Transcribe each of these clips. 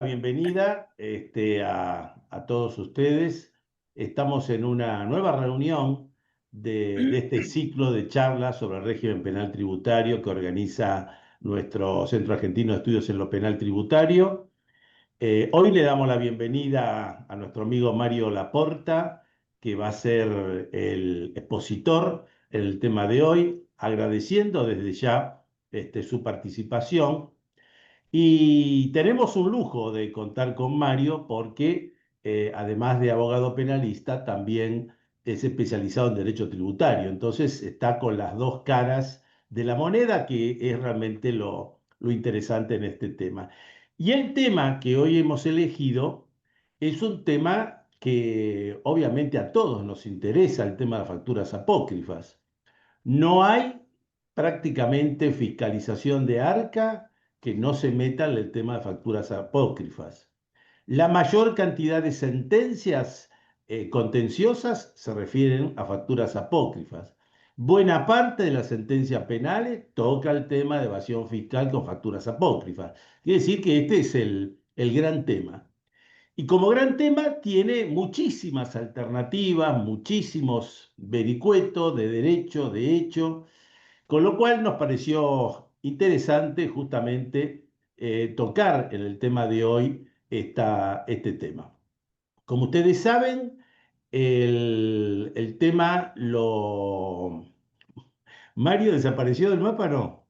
bienvenida a todos ustedes. Estamos en una nueva reunión de este ciclo de charlas sobre el régimen penal tributario que organiza nuestro Centro Argentino de Estudios en lo Penal Tributario. Hoy le damos la bienvenida a nuestro amigo Mario Laporta, que va a ser el expositor en el tema de hoy, agradeciendo desde ya su participación. Y tenemos un lujo de contar con Mario porque, además de abogado penalista, también es especializado en derecho tributario. Entonces está con las dos caras de la moneda, que es realmente lo interesante en este tema. Y el tema que hoy hemos elegido es un tema que obviamente a todos nos interesa, el tema de las facturas apócrifas. No hay prácticamente fiscalización de ARCA que no se meta en el tema de facturas apócrifas. La mayor cantidad de sentencias contenciosas se refieren a facturas apócrifas. Buena parte de las sentencias penales toca el tema de evasión fiscal con facturas apócrifas. Quiere decir que este es el gran tema. Y como gran tema tiene muchísimas alternativas, muchísimos vericuetos de derecho, de hecho, con lo cual nos pareció interesante justamente tocar en el tema de hoy este tema. Como ustedes saben, el tema lo... Mario desapareció del mapa, ¿no?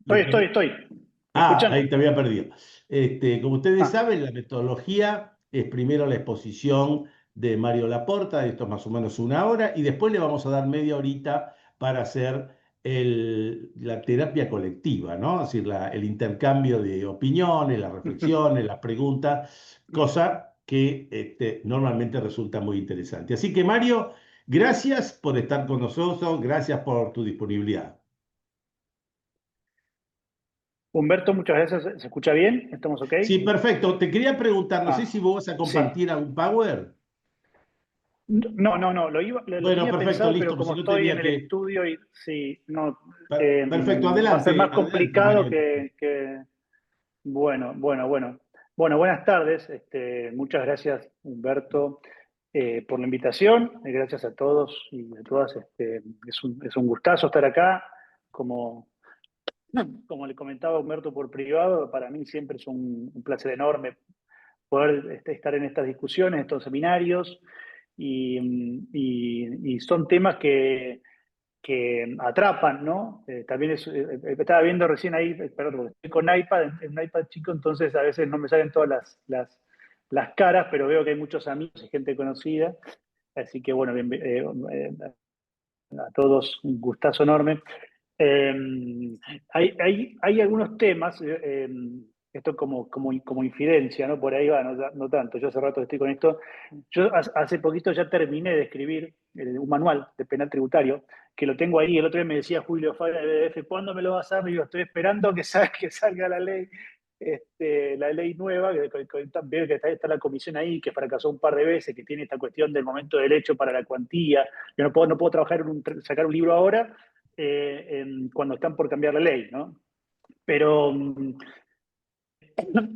Lo Estoy. ¿Me Ah, escuchan? ahí te había perdido. Como ustedes Ah, saben, la metodología es primero la exposición de Mario Laporta, esto es más o menos una hora, y después le vamos a dar media horita para hacer la terapia colectiva, ¿no? Es decir, el intercambio de opiniones, las reflexiones, las preguntas, cosa que normalmente resulta muy interesante. Así que, Mario, gracias por estar con nosotros, gracias por tu disponibilidad. Humberto, muchas gracias. ¿Se escucha bien? ¿Estamos ok? Sí, perfecto. Te quería preguntar, no sé si Ah, vos vas a sí. compartir algún Power. No, lo Bueno, tenía perfecto, pensado, listo, pero pues si como no estoy en tenía el que... estudio y sí, no, eh, Perfecto, va a ser adelante, más adelante, complicado Mario. que... Bueno. Bueno, buenas tardes. Muchas gracias, Humberto, por la invitación. Gracias a todos y a todas. Es un gustazo estar acá. Como, como le comentaba a Humberto por privado, para mí siempre es un placer enorme poder estar en estas discusiones, estos seminarios, y son temas que atrapan, ¿no? También estaba viendo recién ahí, perdón, porque estoy con iPad, en un iPad chico, entonces a veces no me salen todas las caras, pero veo que hay muchos amigos y gente conocida, así que bueno, a todos un gustazo enorme. Eh, hay algunos temas, esto como infidencia, ¿no? Por ahí va, no tanto. Yo hace rato estoy con esto. Yo hace poquito ya terminé de escribir un manual de penal tributario, que lo tengo ahí. El otro día me decía Julio Fabra de BDF, ¿cuándo me lo vas a dar? Y yo estoy esperando que salga la ley nueva, veo que está la comisión ahí, que fracasó un par de veces, que tiene esta cuestión del momento del hecho para la cuantía. Yo no puedo trabajar sacar un libro ahora cuando están por cambiar la ley, ¿no? Pero,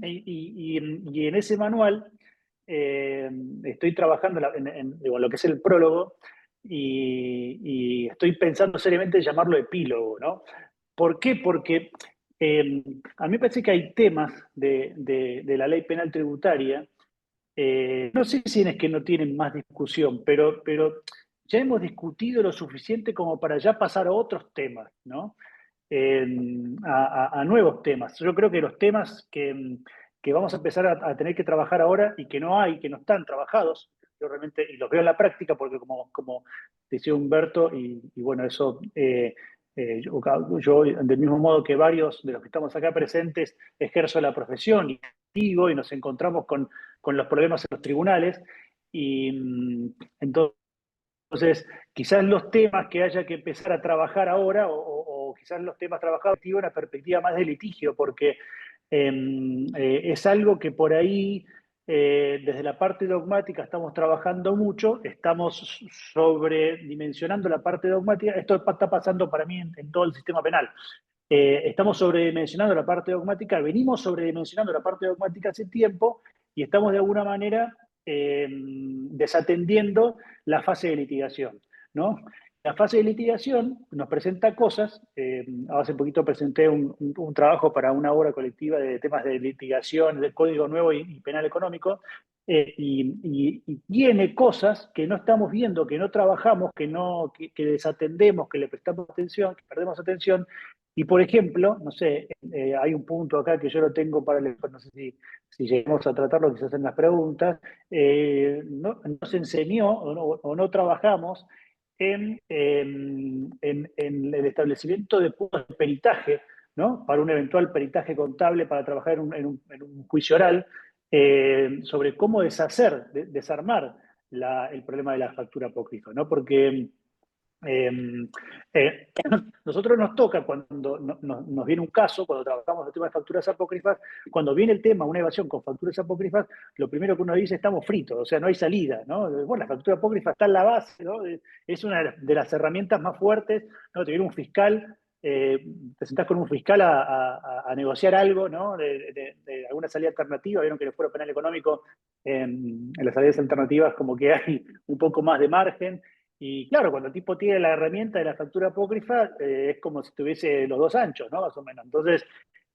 y en ese manual estoy trabajando digo, lo que es el prólogo y estoy pensando seriamente en llamarlo epílogo, ¿no? ¿Por qué? Porque a mí me parece que hay temas de la ley penal tributaria, no sé si es que no tienen más discusión, pero ya hemos discutido lo suficiente como para ya pasar a otros temas, ¿no? eh, a nuevos temas. Yo creo que los temas que vamos a empezar a tener que trabajar ahora y que no hay, que no están trabajados, yo realmente, y los veo en la práctica, porque como decía Humberto, y bueno, eso, yo, del mismo modo que varios de los que estamos acá presentes, ejerzo la profesión y digo, y nos encontramos con los problemas en los tribunales, y entonces, quizás los temas que haya que empezar a trabajar ahora, o quizás los temas trabajados, tienen una perspectiva más de litigio, porque es algo que por ahí, desde la parte dogmática, estamos trabajando mucho, estamos sobredimensionando la parte dogmática. Esto está pasando para mí en todo el sistema penal. estamos sobredimensionando la parte dogmática, venimos sobredimensionando la parte dogmática hace tiempo y estamos de alguna manera desatendiendo la fase de litigación, ¿no? La fase de litigación nos presenta cosas, hace poquito presenté un trabajo para una obra colectiva de temas de litigación, del Código Nuevo y penal económico, y tiene cosas que no estamos viendo, que no trabajamos, que desatendemos, que le prestamos atención, que perdemos atención. Y por ejemplo, no sé, hay un punto acá que yo lo tengo para el, no sé si llegamos a tratarlo, quizás en las preguntas, no se enseñó o no trabajamos en el establecimiento de puntos de peritaje, ¿no? Para un eventual peritaje contable, para trabajar en un juicio oral, sobre cómo desarmar el problema de la factura apócrifa, ¿no? Porque eh, nosotros nos toca cuando nos viene un caso, cuando trabajamos el tema de facturas apócrifas, cuando viene el tema, una evasión con facturas apócrifas, lo primero que uno dice, estamos fritos, o sea, no hay salida, ¿no? Bueno, la factura apócrifa está en la base, ¿no? Es una de las herramientas más fuertes, ¿no? Te viene un fiscal, te sentás con un fiscal a negociar algo, ¿no? De alguna salida alternativa, vieron que en el Fuero Penal Económico, en las salidas alternativas como que hay un poco más de margen. Y claro, cuando el tipo tiene la herramienta de la factura apócrifa, es como si tuviese los dos anchos, ¿no? Más o menos. Entonces,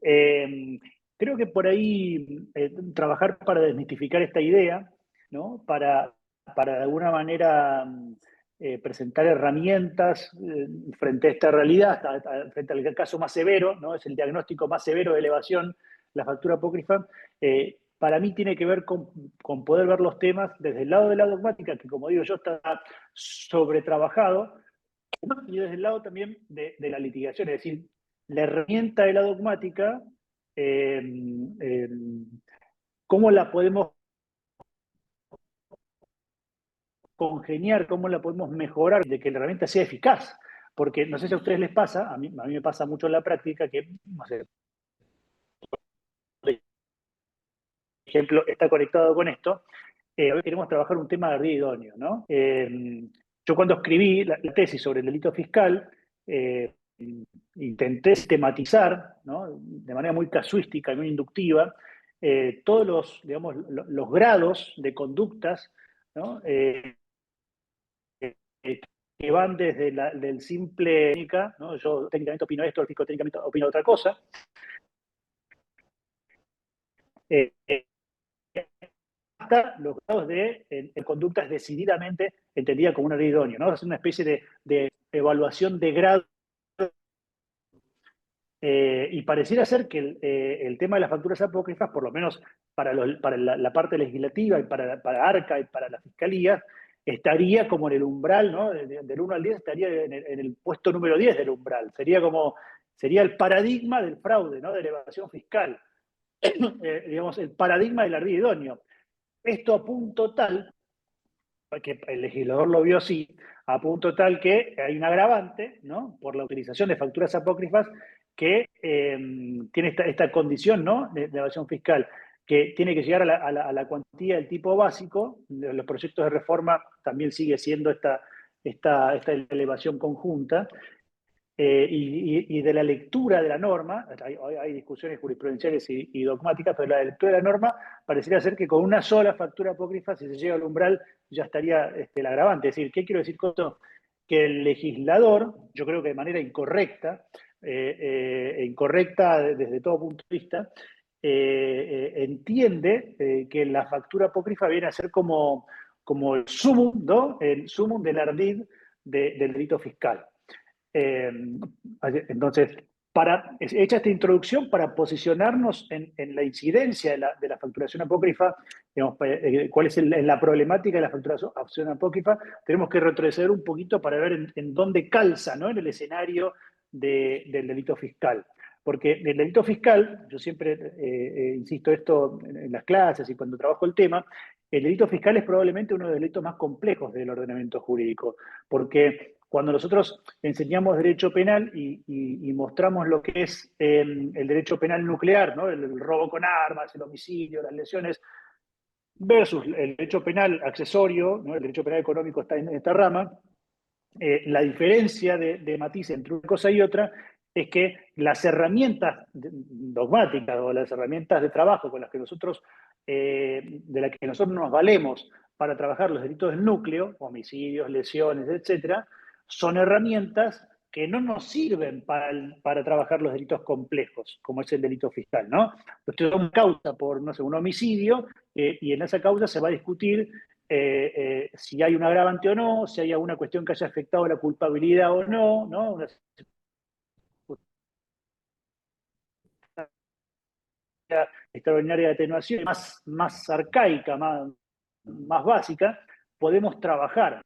creo que por ahí trabajar para desmitificar esta idea, ¿no? Para de alguna manera presentar herramientas frente a esta realidad, frente al caso más severo, ¿no? Es el diagnóstico más severo de elevación, la factura apócrifa. Para mí tiene que ver con poder ver los temas desde el lado de la dogmática, que como digo yo está sobretrabajado, y desde el lado también de la litigación, es decir, la herramienta de la dogmática, eh, eh, cómo la podemos congeniar, cómo la podemos mejorar, de que la herramienta sea eficaz. Porque no sé si a ustedes les pasa, a mí me pasa mucho en la práctica que, no sé, por ejemplo, está conectado con esto. Hoy queremos trabajar un tema de río idóneo, ¿no? Yo cuando escribí la tesis sobre el delito fiscal, intenté sistematizar, ¿no? De manera muy casuística y muy inductiva, todos digamos, los grados de conductas, ¿no? Que van desde del simple, ¿no? Yo técnicamente opino esto, el fisco técnicamente opina otra cosa, eh, hasta los grados de conductas decididamente entendida como un error idóneo, ¿no? Es una especie de evaluación de grado. Y pareciera ser que el tema de las facturas apócrifas, por lo menos para la parte legislativa y para ARCA y para la Fiscalía, estaría como en el umbral, ¿no? Del 1 al 10 estaría en el puesto número 10 del umbral. Sería el paradigma del fraude, ¿no? De la evasión fiscal. Digamos, el paradigma del ardid idóneo. Esto a punto tal, que el legislador lo vio así, a punto tal que hay un agravante, ¿no? Por la utilización de facturas apócrifas que tiene esta condición, ¿no? De evasión fiscal, que tiene que llegar a la cuantía del tipo básico. Los proyectos de reforma también sigue siendo esta elevación conjunta. Y de la lectura de la norma, hay discusiones jurisprudenciales y dogmáticas, pero la lectura de la norma parecería ser que con una sola factura apócrifa, si se llega al umbral, ya estaría el agravante. Es decir, ¿qué quiero decir con esto? Que el legislador, yo creo que de manera incorrecta, incorrecta desde todo punto de vista, entiende que la factura apócrifa viene a ser como el sumum, ¿no? El sumum del ardid del delito fiscal. Entonces, hecha esta introducción para posicionarnos en la incidencia de la facturación apócrifa, digamos, cuál es la problemática de la facturación apócrifa, tenemos que retroceder un poquito para ver en dónde calza, ¿no? En el escenario del delito fiscal. Porque el delito fiscal, yo siempre insisto esto en las clases y cuando trabajo el tema, el delito fiscal es probablemente uno de los delitos más complejos del ordenamiento jurídico, porque cuando nosotros enseñamos derecho penal y mostramos lo que es el derecho penal nuclear, ¿no? El robo con armas, el homicidio, las lesiones, versus el derecho penal accesorio, ¿no? El derecho penal económico está en esta rama, la diferencia de matiz entre una cosa y otra es que las herramientas dogmáticas o las herramientas de trabajo con las que nosotros, de las que nosotros nos valemos para trabajar los delitos del núcleo, homicidios, lesiones, etcétera, son herramientas que no nos sirven para trabajar los delitos complejos, como es el delito fiscal, ¿no? Usted da una causa por, no sé, un homicidio, y en esa causa se va a discutir si hay un agravante o no, si hay alguna cuestión que haya afectado la culpabilidad o no, ¿no? Una extraordinaria de atenuación, más arcaica, más básica, podemos trabajar,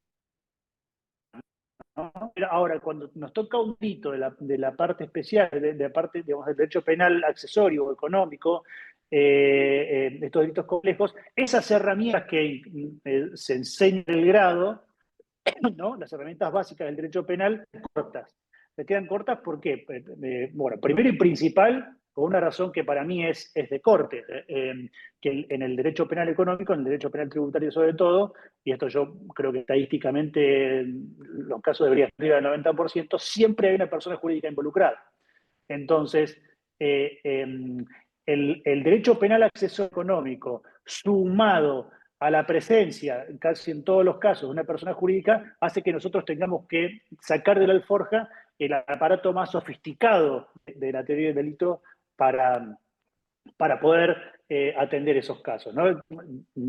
¿no? Ahora, cuando nos toca un delito de la parte especial, de la parte, digamos, del derecho penal accesorio o económico, de estos delitos complejos, esas herramientas que se enseñan en el grado, ¿no? Las herramientas básicas del derecho penal, cortas. Se quedan cortas porque, bueno, primero y principal, por una razón que para mí es de corte, que en el derecho penal económico, en el derecho penal tributario sobre todo, y esto yo creo que estadísticamente los casos deberían ser arriba del 90%, siempre hay una persona jurídica involucrada. Entonces, el derecho penal acceso económico sumado a la presencia, casi en todos los casos, de una persona jurídica, hace que nosotros tengamos que sacar de la alforja el aparato más sofisticado de la teoría del delito para poder atender esos casos, ¿no?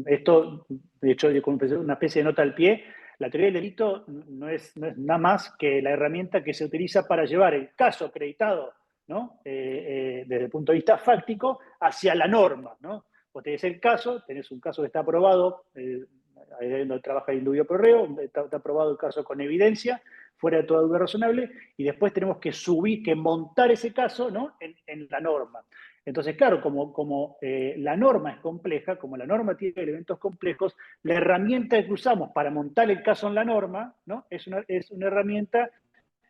Esto, de hecho, como una especie de nota al pie, la teoría del delito no es nada más que la herramienta que se utiliza para llevar el caso acreditado, ¿no? Desde el punto de vista fáctico hacia la norma, ¿no? Vos tenés el caso, tenés un caso que está aprobado, ahí donde trabaja el indubio pro reo, está aprobado el caso con evidencia, fuera de toda duda razonable, y después tenemos que montar ese caso, ¿no? en la norma. Entonces, claro, como la norma es compleja, como la norma tiene elementos complejos, la herramienta que usamos para montar el caso en la norma, ¿no? es una herramienta,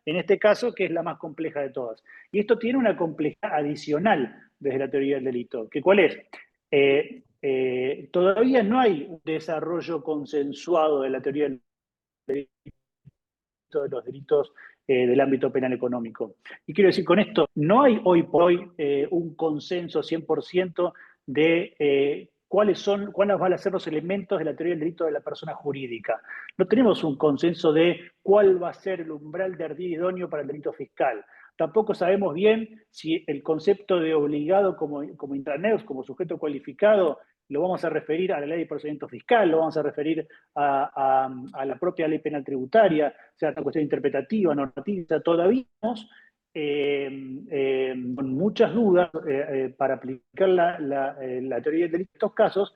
en este caso, que es la más compleja de todas. Y esto tiene una complejidad adicional desde la teoría del delito, que ¿cuál es? Todavía no hay un desarrollo consensuado de la teoría del delito, de los delitos del ámbito penal económico. Y quiero decir con esto, no hay hoy por hoy un consenso 100% de cuáles van a ser los elementos de la teoría del delito de la persona jurídica. No tenemos un consenso de cuál va a ser el umbral de ardid idóneo para el delito fiscal. Tampoco sabemos bien si el concepto de obligado como intraneus, como sujeto cualificado, lo vamos a referir a la ley de procedimiento fiscal, lo vamos a referir a la propia ley penal tributaria, o sea, una cuestión interpretativa, normativa, todavía estamos con muchas dudas para aplicar la teoría del delito en estos casos,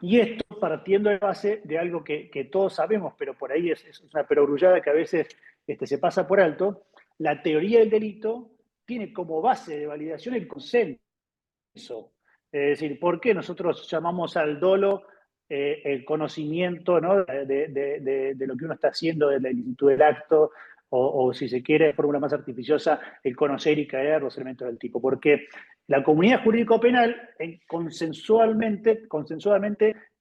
y esto partiendo de base de algo que todos sabemos, pero por ahí es una perogrullada que a veces se pasa por alto. La teoría del delito tiene como base de validación el consenso. Es decir, ¿por qué nosotros llamamos al dolo el conocimiento, ¿no? de lo que uno está haciendo, de la ilicitud del acto, o si se quiere, de forma más artificiosa, el conocer y caer los elementos del tipo? Porque la comunidad jurídico-penal consensualmente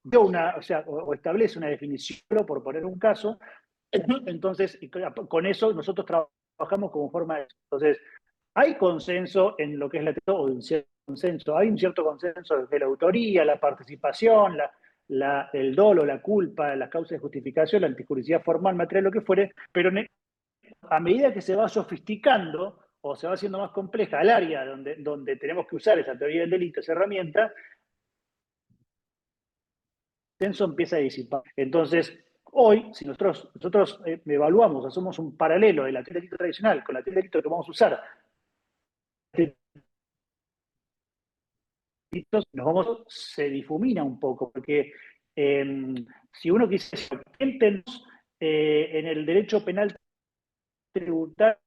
dio o establece una definición, por poner un caso, entonces con eso nosotros trabajamos como forma de... Entonces, hay consenso en lo que es la teoría, o un cierto consenso, hay un cierto consenso desde la autoría, la participación, el dolo, la culpa, las causas de justificación, la antijuricidad formal, material, lo que fuere, pero a medida que se va sofisticando o se va haciendo más compleja el área donde tenemos que usar esa teoría del delito, esa herramienta, el consenso empieza a disipar. Entonces, hoy, si nosotros evaluamos, hacemos un paralelo de la teoría del delito tradicional con la teoría del delito que vamos a usar, se difumina un poco, porque si uno quisiera, entendemos en el derecho penal tributario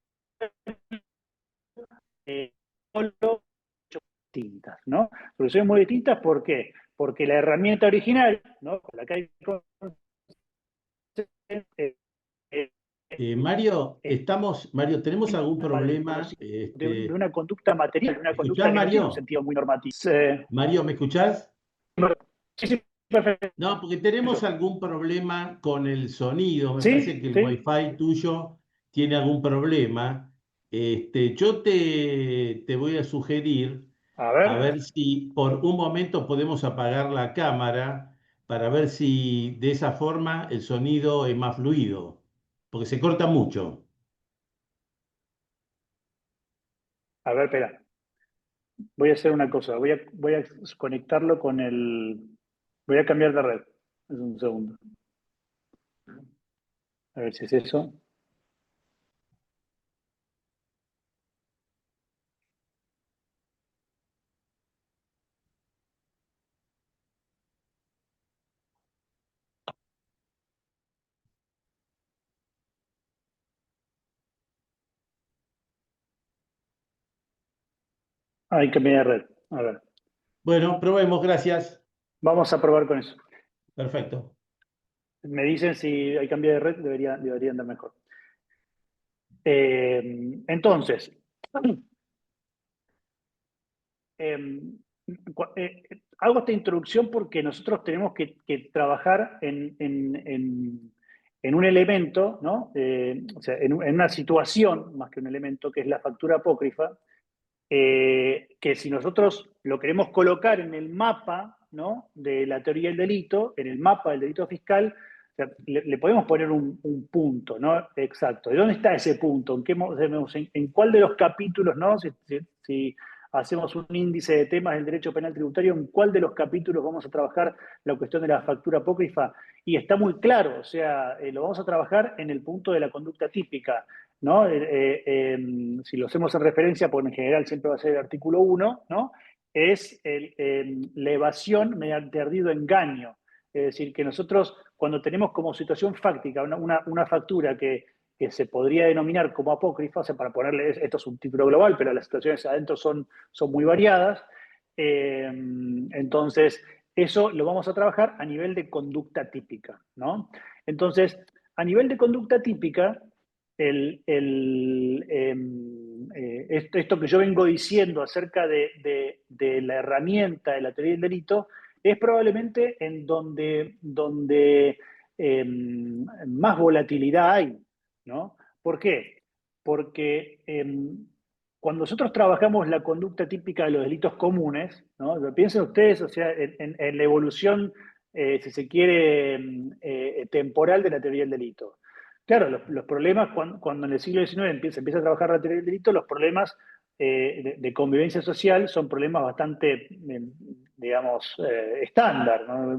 distintas, ¿no? Soluciones muy distintas, ¿por qué? Porque la herramienta original, ¿no? Con la que hay Mario, ¿tenemos algún problema? de una conducta material, de una ¿Me escuchás, conducta que no tiene un Mario? sentido muy normativo. Mario, ¿me escuchás? Sí, sí, perfecto. No, porque tenemos algún problema con el sonido. Me parece Sí, que el sí. Wi-Fi tuyo tiene algún problema. Yo te voy a sugerir A a ver, ver si por un momento podemos apagar la cámara para ver si de esa forma el sonido es más fluido, porque se corta mucho. a ver, espera. Voy a hacer una cosa. Voy a conectarlo con el. Voy a cambiar de red. Es un segundo. A ver si es eso. Ahí cambié de red. A ver. Bueno, probemos, gracias. Vamos a probar con eso. Perfecto. Me dicen si hay cambio de red, debería andar mejor. Entonces, eh, hago esta introducción porque nosotros tenemos que trabajar en un elemento, ¿no? O sea, en una situación, más que un elemento, que es la factura apócrifa, que si nosotros lo queremos colocar en el mapa, ¿no?, de la teoría del delito, en el mapa del delito fiscal, o sea, le podemos poner un punto, ¿no? Exacto. ¿De dónde está ese punto? ¿En cuál de los capítulos, ¿no? Si hacemos un índice de temas del derecho penal tributario, ¿en cuál de los capítulos vamos a trabajar la cuestión de la factura apócrifa? Y está muy claro, o sea, lo vamos a trabajar en el punto de la conducta típica, ¿no? Si lo hacemos en referencia, porque en general siempre va a ser el artículo 1, ¿no? Es la evasión mediante ardido engaño. Es decir, que nosotros cuando tenemos como situación fáctica una factura que se podría denominar como apócrifa, o sea, para ponerle, esto es un título global, pero las situaciones adentro son muy variadas, entonces eso lo vamos a trabajar a nivel de conducta típica, ¿no? Entonces, a nivel de conducta típica, esto que yo vengo diciendo acerca de la herramienta de la teoría del delito es probablemente en donde más volatilidad hay, ¿no? ¿Por qué? Porque cuando nosotros trabajamos la conducta típica de los delitos comunes, ¿no? Piensen ustedes, o sea, en la evolución, si se quiere, temporal de la teoría del delito. Claro, los problemas cuando en el siglo XIX se empieza a trabajar la teoría del delito, los problemas de convivencia social son problemas bastante, digamos, estándar, ¿no?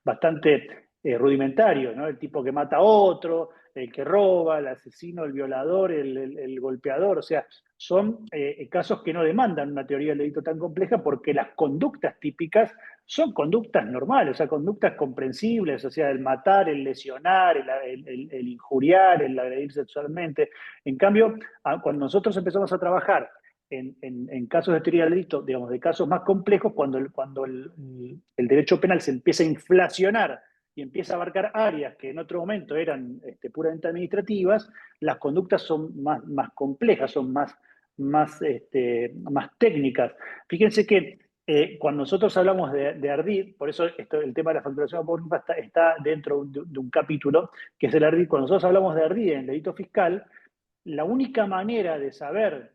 Bastante rudimentarios, ¿no? El tipo que mata a otro, el que roba, el asesino, el violador, el golpeador, o sea, son casos que no demandan una teoría del delito tan compleja porque las conductas típicas son conductas normales, o sea, conductas comprensibles, o sea, el matar, el lesionar, el injuriar, el agredir sexualmente. En cambio, cuando nosotros empezamos a trabajar en casos de teoría del delito, digamos, de casos más complejos, cuando el derecho penal se empieza a inflacionar y empieza a abarcar áreas que en otro momento eran puramente administrativas, las conductas son más complejas, son más técnicas. Fíjense que cuando nosotros hablamos de ardid, por eso el tema de la facturación apócrifa está dentro de un capítulo, que es el ardid. Cuando nosotros hablamos de ardid en el delito fiscal, la única manera de saber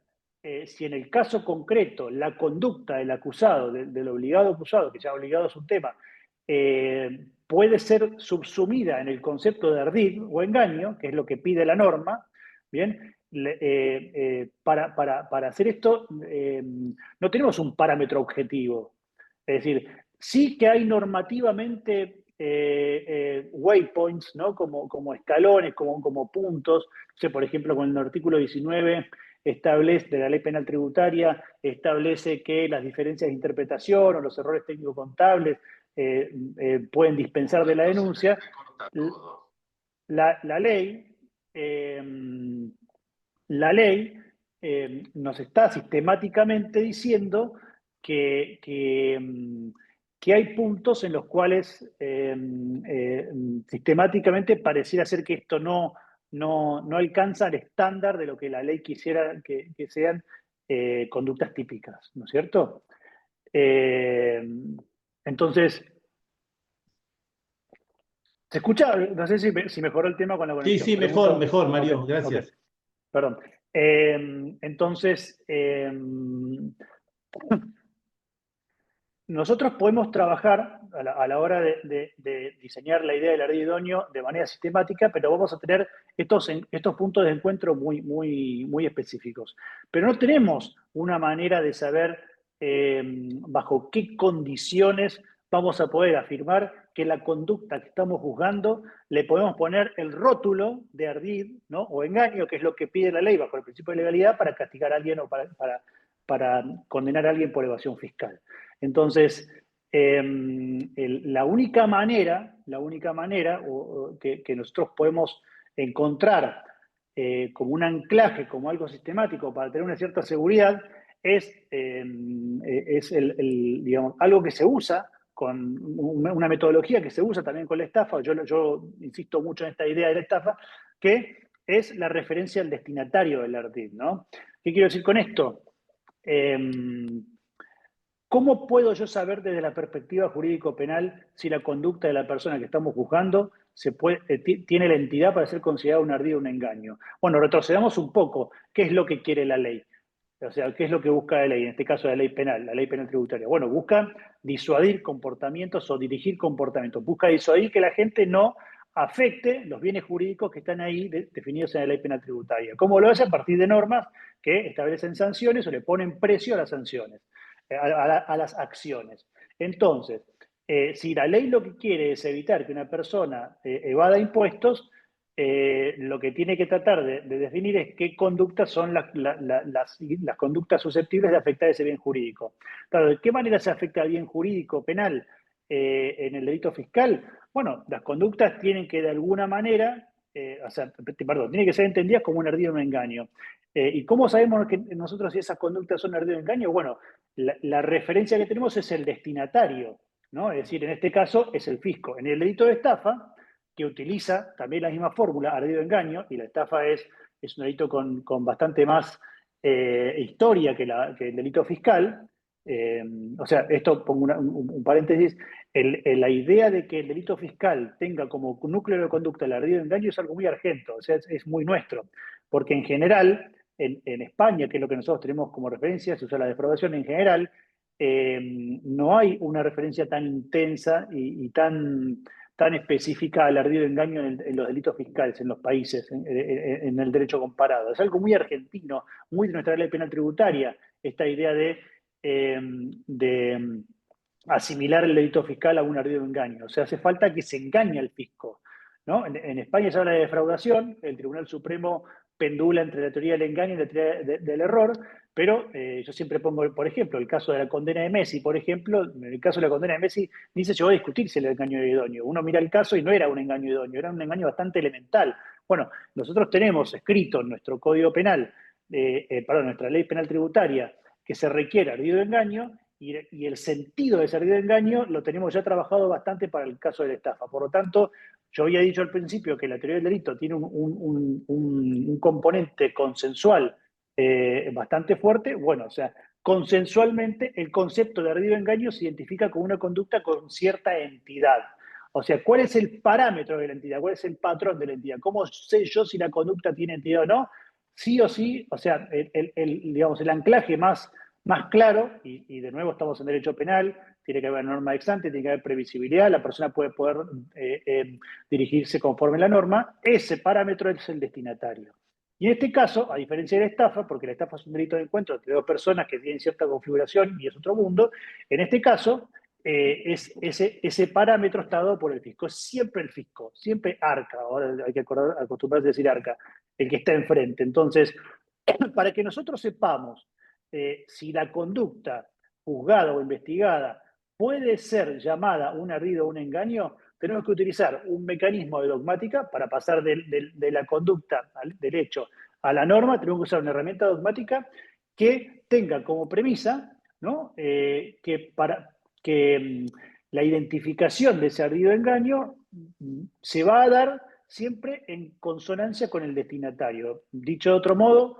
si en el caso concreto la conducta del acusado, del obligado acusado, que ya obligado es un tema, puede ser subsumida en el concepto de ardid o engaño, que es lo que pide la norma, ¿bien? Para hacer esto no tenemos un parámetro objetivo. Es decir, sí que hay normativamente waypoints, ¿no? Como escalones, como puntos. O sea, por ejemplo, con el artículo 19 de la ley penal tributaria establece que las diferencias de interpretación o los errores técnico-contables pueden dispensar de la denuncia. La ley, eh, la ley nos está sistemáticamente diciendo que hay puntos en los cuales sistemáticamente pareciera ser que esto no alcanza el estándar de lo que la ley quisiera que sean conductas típicas, ¿no es cierto? Eh, entonces, ¿se escucha? No sé si mejoró el tema con la Sí, conexión. sí, mejor, Pregunto. mejor, Ok, Mario, ok, gracias. perdón. Entonces, nosotros podemos trabajar a la hora de diseñar la idea del ardido idóneo de manera sistemática, pero vamos a tener estos puntos de encuentro muy específicos. Pero no tenemos una manera de saber bajo qué condiciones vamos a poder afirmar que la conducta que estamos juzgando le podemos poner el rótulo de ardid, ¿no? O engaño, que es lo que pide la ley bajo el principio de legalidad para castigar a alguien o para condenar a alguien por evasión fiscal. Entonces, la única manera que nosotros podemos encontrar como un anclaje, como algo sistemático para tener una cierta seguridad, es digamos, algo que se usa con una metodología que se usa también con la estafa. Yo insisto mucho en esta idea de la estafa, que es la referencia al destinatario del ardid, ¿no? ¿Qué quiero decir con esto? ¿Cómo puedo yo saber desde la perspectiva jurídico-penal si la conducta de la persona que estamos juzgando tiene la entidad para ser considerada un ardid o un engaño? Bueno, retrocedamos un poco. ¿Qué es lo que quiere la ley? O sea, ¿qué es lo que busca la ley? En este caso, la ley penal tributaria. Bueno, busca disuadir comportamientos o dirigir comportamientos. Busca disuadir que la gente no afecte los bienes jurídicos que están ahí definidos en la ley penal tributaria. ¿Cómo lo hace? A partir de normas que establecen sanciones o le ponen precio a las sanciones, a las acciones. Entonces, si la ley lo que quiere es evitar que una persona evada impuestos, lo que tiene que tratar de definir es qué conductas son las conductas susceptibles de afectar ese bien jurídico. Claro, ¿de qué manera se afecta al bien jurídico penal en el delito fiscal? Bueno, las conductas tienen que de alguna manera, tienen que ser entendidas como un ardido o un engaño. ¿Y cómo sabemos que nosotros si esas conductas son ardido o engaño? Bueno, la referencia que tenemos es el destinatario, ¿no? Es decir, en este caso es el fisco. En el delito de estafa, que utiliza también la misma fórmula, ardido engaño, y la estafa es un delito con bastante más historia que el delito fiscal. O sea, esto pongo un paréntesis, la idea de que el delito fiscal tenga como núcleo de conducta el ardido engaño es algo muy argento, o sea, es muy nuestro, porque en general, en España, que es lo que nosotros tenemos como referencia, se usa la defraudación en general, no hay una referencia tan intensa y tan específica al ardido engaño en los delitos fiscales en los países, en el derecho comparado. Es algo muy argentino, muy de nuestra ley penal tributaria, esta idea de asimilar el delito fiscal a un ardido engaño. O sea, hace falta que se engañe al fisco, ¿no? En España se habla de defraudación, el Tribunal Supremo pendula entre la teoría del engaño y la teoría del error, pero yo siempre pongo, por ejemplo, el caso de la condena de Messi, por ejemplo, en el caso de la condena de Messi, ni se llegó a discutir si el engaño era idóneo. Uno mira el caso y no era un engaño idóneo, era un engaño bastante elemental. Bueno, nosotros tenemos escrito en nuestro Código Penal, nuestra ley penal tributaria, que se requiere ardido de engaño, y el sentido de ese ardido de engaño lo tenemos ya trabajado bastante para el caso de la estafa. Por lo tanto, yo había dicho al principio que la teoría del delito tiene un componente consensual bastante fuerte. Bueno, o sea, consensualmente el concepto de ardido de engaño se identifica como una conducta con cierta entidad. O sea, ¿cuál es el parámetro de la entidad? ¿Cuál es el patrón de la entidad? ¿Cómo sé yo si la conducta tiene entidad o no? Sí o sí, o sea, digamos, el anclaje más claro, y de nuevo estamos en derecho penal, tiene que haber norma ex ante, tiene que haber previsibilidad, la persona puede poder dirigirse conforme a la norma, ese parámetro es el destinatario. Y en este caso, a diferencia de la estafa, porque la estafa es un delito de encuentro entre dos personas que tienen cierta configuración y es otro mundo, en este caso, ese parámetro está dado por el fisco. Es siempre el fisco, siempre Arca, ahora hay que acostumbrarse a decir Arca, el que está enfrente. Entonces, para que nosotros sepamos si la conducta juzgada o investigada puede ser llamada un ardido o un engaño, tenemos que utilizar un mecanismo de dogmática para pasar de la conducta del hecho a la norma. Tenemos que usar una herramienta dogmática que tenga como premisa, ¿no? que la identificación de ese ardido engaño se va a dar siempre en consonancia con el destinatario. Dicho de otro modo,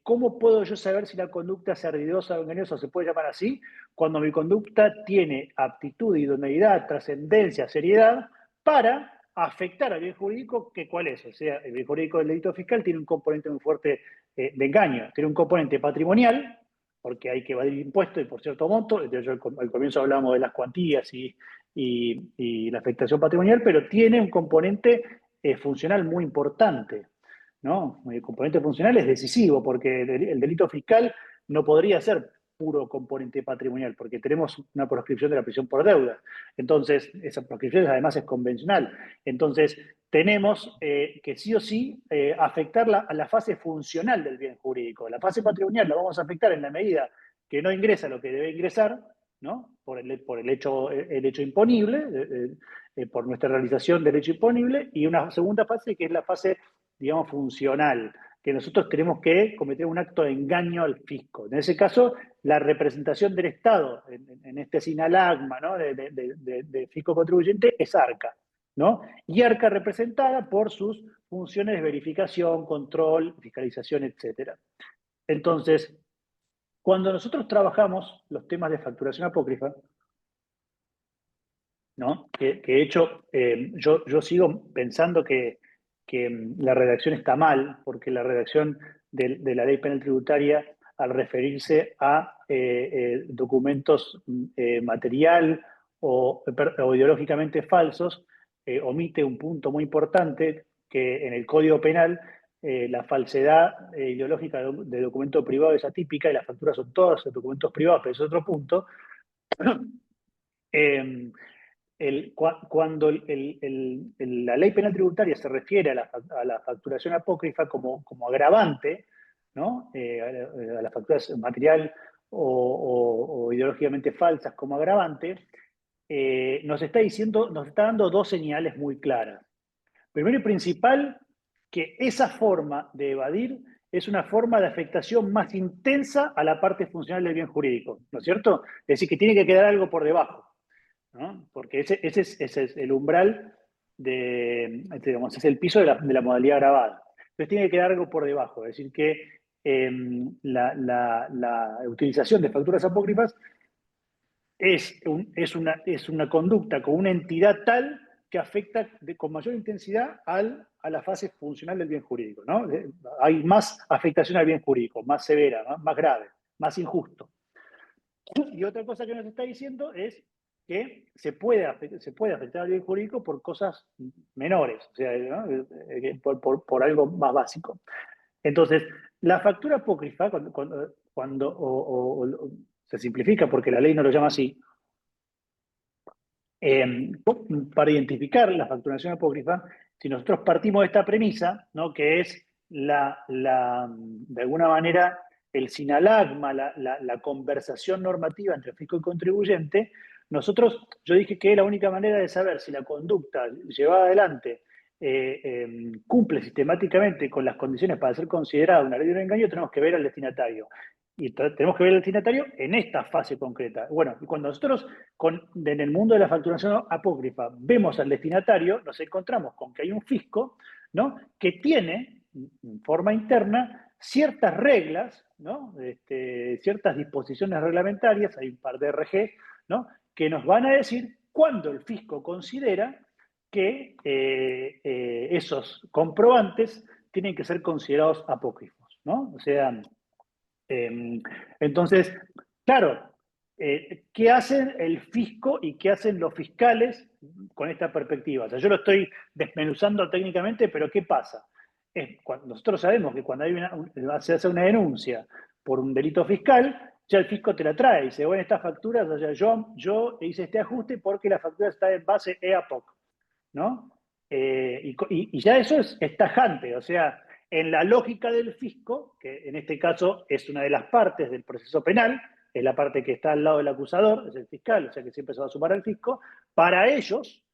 ¿cómo puedo yo saber si la conducta es ardidosa o engañosa, se puede llamar así? Cuando mi conducta tiene aptitud, idoneidad, trascendencia, seriedad para afectar al bien jurídico, que ¿cuál es? O sea, el bien jurídico del delito fiscal tiene un componente muy fuerte de engaño, tiene un componente patrimonial, porque hay que evadir impuestos y por cierto monto. Yo al comienzo hablábamos de las cuantías y la afectación patrimonial, pero tiene un componente funcional muy importante, ¿no? El componente funcional es decisivo, porque el delito fiscal no podría ser puro componente patrimonial, porque tenemos una proscripción de la prisión por deuda. Entonces, esa proscripción además es convencional. Entonces, tenemos que sí o sí afectar a la fase funcional del bien jurídico. La fase patrimonial la vamos a afectar en la medida que no ingresa lo que debe ingresar, ¿no? Por el hecho imponible, por nuestra realización del hecho imponible, y una segunda fase que es la fase, digamos, funcional, que nosotros tenemos que cometer un acto de engaño al fisco. En ese caso, la representación del Estado en este sinalagma, ¿no? de fisco contribuyente es ARCA, ¿no? Y ARCA representada por sus funciones de verificación, control, fiscalización, etc. Entonces, cuando nosotros trabajamos los temas de facturación apócrifa, ¿no? Que de hecho yo sigo pensando que la redacción está mal, porque la redacción de la ley penal tributaria, al referirse a documentos material o ideológicamente falsos, omite un punto muy importante, que en el Código Penal la falsedad ideológica de documento privado es atípica y las facturas son todas documentos privados, pero es otro punto. eh, cuando la ley penal tributaria se refiere a la facturación apócrifa como agravante, ¿no? A las facturas material o ideológicamente falsas como agravante, nos está dando dos señales muy claras. Primero y principal, que esa forma de evadir es una forma de afectación más intensa a la parte funcional del bien jurídico, ¿no es cierto? Es decir, que tiene que quedar algo por debajo, ¿no? Porque ese es el umbral digamos, es el piso de la modalidad grabada. Entonces tiene que quedar algo por debajo, es decir, que la utilización de facturas apócrifas es una conducta con una entidad tal que afecta con mayor intensidad a la fase funcional del bien jurídico, ¿no? Hay más afectación al bien jurídico, más severa, más grave, más injusto. Y otra cosa que nos está diciendo es que se puede afectar al bien jurídico por cosas menores, o sea, ¿no? por algo más básico. Entonces, la factura apócrifa, cuando se simplifica porque la ley no lo llama así, para identificar la facturación apócrifa, si nosotros partimos de esta premisa, ¿no? Que es de alguna manera el sinalagma, la conversación normativa entre fisco y contribuyente, yo dije que la única manera de saber si la conducta llevada adelante cumple sistemáticamente con las condiciones para ser considerada una ley de un engaño, tenemos que ver al destinatario. Y tenemos que ver al destinatario en esta fase concreta. Bueno, y cuando nosotros en el mundo de la facturación apócrifa vemos al destinatario, nos encontramos con que hay un fisco, ¿no? Que tiene en forma interna ciertas reglas, ¿no? Ciertas disposiciones reglamentarias, hay un par de RG, ¿no? Que nos van a decir cuándo el fisco considera que esos comprobantes tienen que ser considerados apócrifos, ¿no? O sea, entonces, claro, ¿qué hacen el fisco y qué hacen los fiscales con esta perspectiva? O sea, yo lo estoy desmenuzando técnicamente, pero ¿qué pasa? Nosotros sabemos que cuando se hace una denuncia por un delito fiscal, ya el fisco te la trae y dice, bueno, estas facturas, o sea, yo hice este ajuste porque la factura está en base EAPOC, ¿no? Y ya eso es tajante, o sea, en la lógica del fisco, que en este caso es una de las partes del proceso penal, es la parte que está al lado del acusador, es el fiscal, o sea que siempre se va a sumar al fisco, para ellos,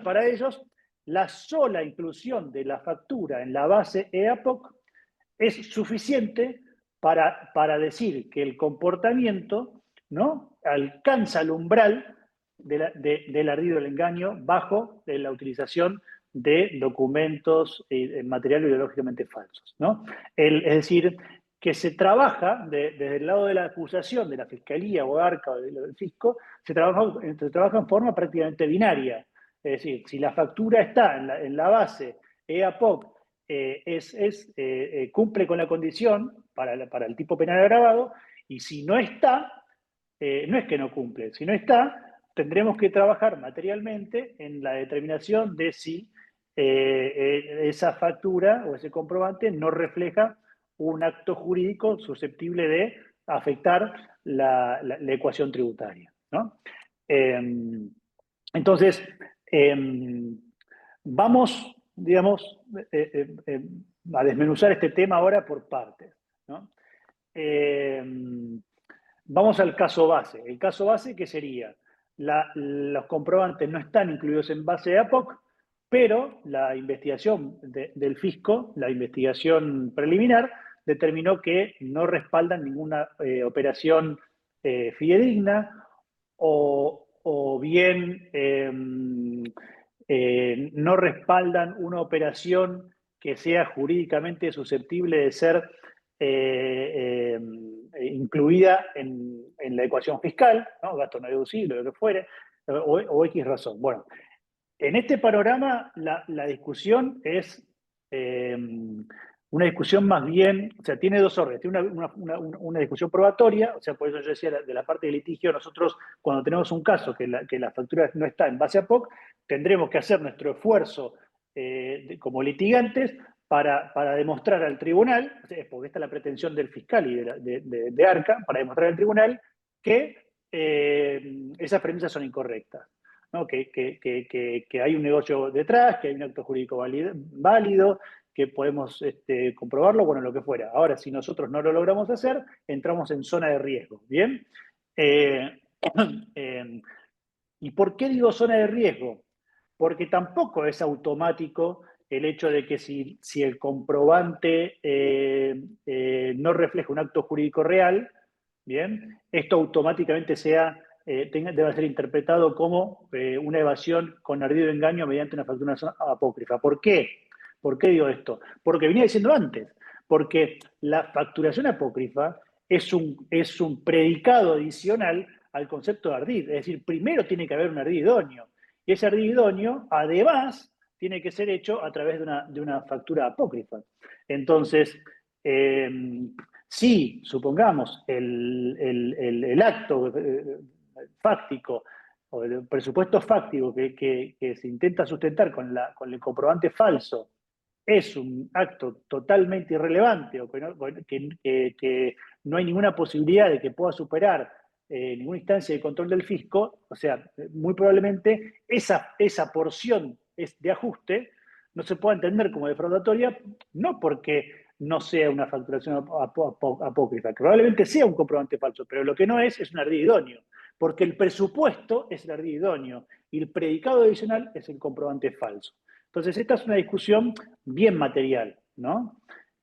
para ellos, la sola inclusión de la factura en la base EAPOC es suficiente para decir que el comportamiento, ¿no? Alcanza el umbral del ardido del engaño bajo la utilización de documentos material ideológicamente falsos, ¿no? Es decir, que se trabaja desde el lado de la acusación, de la fiscalía o ARCA o del fisco, se trabaja en forma prácticamente binaria. Es decir, si la factura está en la base EAPOC, cumple con la condición para el tipo penal agravado, y si no está, no es que no cumple, si no está, tendremos que trabajar materialmente en la determinación de si esa factura o ese comprobante no refleja un acto jurídico susceptible de afectar la ecuación tributaria, ¿no? Entonces, vamos, digamos, a desmenuzar este tema ahora por partes, ¿no? Vamos al caso base. El caso base, ¿qué sería? Los comprobantes no están incluidos en base de APOC, pero la investigación del fisco, la investigación preliminar, determinó que no respaldan ninguna operación fidedigna o bien no respaldan una operación que sea jurídicamente susceptible de ser incluida en la ecuación fiscal, ¿no? Gasto no deducible, lo que fuere, o X razón. Bueno, en este panorama la discusión es una discusión más bien, o sea, tiene dos órdenes. Tiene una discusión probatoria, o sea, por eso yo decía de la parte de litigio, nosotros cuando tenemos un caso que la factura no está en base a POC, tendremos que hacer nuestro esfuerzo como litigantes para demostrar al tribunal, porque esta es la pretensión del fiscal y de ARCA, para demostrar al tribunal que esas premisas son incorrectas. ¿No? Que hay un negocio detrás, que hay un acto jurídico válido, que podemos comprobarlo, bueno, lo que fuera. Ahora, si nosotros no lo logramos hacer, entramos en zona de riesgo, ¿bien? ¿Y por qué digo zona de riesgo? Porque tampoco es automático el hecho de que si el comprobante no refleja un acto jurídico real, ¿bien? Esto automáticamente debe ser interpretado como una evasión con ardido engaño mediante una facturación apócrifa. ¿Por qué? ¿Por qué digo esto? Porque venía diciendo antes, porque la facturación apócrifa es un predicado adicional al concepto de ardid. Es decir, primero tiene que haber un ardid idóneo. Y ese ardid idóneo, además, tiene que ser hecho a través de una factura apócrifa. Entonces, si, supongamos, el acto fáctico o el presupuesto fáctico que se intenta sustentar con el comprobante falso es un acto totalmente irrelevante o que no hay ninguna posibilidad de que pueda superar ninguna instancia de control del fisco, o sea, muy probablemente esa porción de ajuste no se pueda entender como defraudatoria, no porque no sea una facturación apócrifa, que probablemente sea un comprobante falso, pero lo que no es un ardid idóneo, porque el presupuesto es el ardid idóneo y el predicado adicional es el comprobante falso. Entonces, esta es una discusión bien material, ¿no?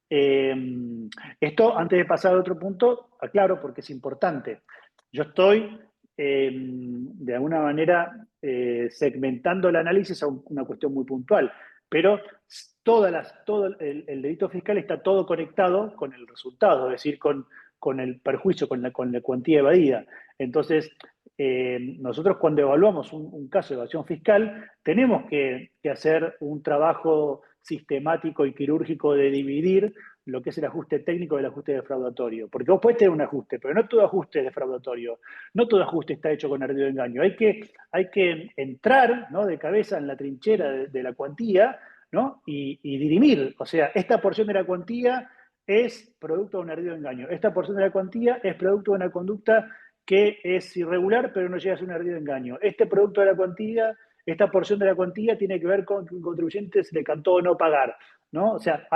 Esto, antes de pasar a otro punto, aclaro porque es importante. Yo estoy, de alguna manera, segmentando el análisis a una cuestión muy puntual, pero todo el delito fiscal está todo conectado con el resultado, es decir, con el perjuicio, con la cuantía evadida. Entonces, nosotros cuando evaluamos un caso de evasión fiscal, tenemos que hacer un trabajo sistemático y quirúrgico de dividir lo que es el ajuste técnico del ajuste defraudatorio. Porque vos podés tener un ajuste, pero no todo ajuste es defraudatorio, no todo ajuste está hecho con ardido engaño. Hay que entrar, ¿no?, de cabeza en la trinchera de la cuantía, ¿no?, y dirimir. O sea, esta porción de la cuantía es producto de un ardido engaño. Esta porción de la cuantía es producto de una conducta que es irregular, pero no llega a ser un ardido engaño. Este producto de la cuantía, esta porción de la cuantía tiene que ver con que un contribuyente se le cantó no pagar, ¿no? O sea,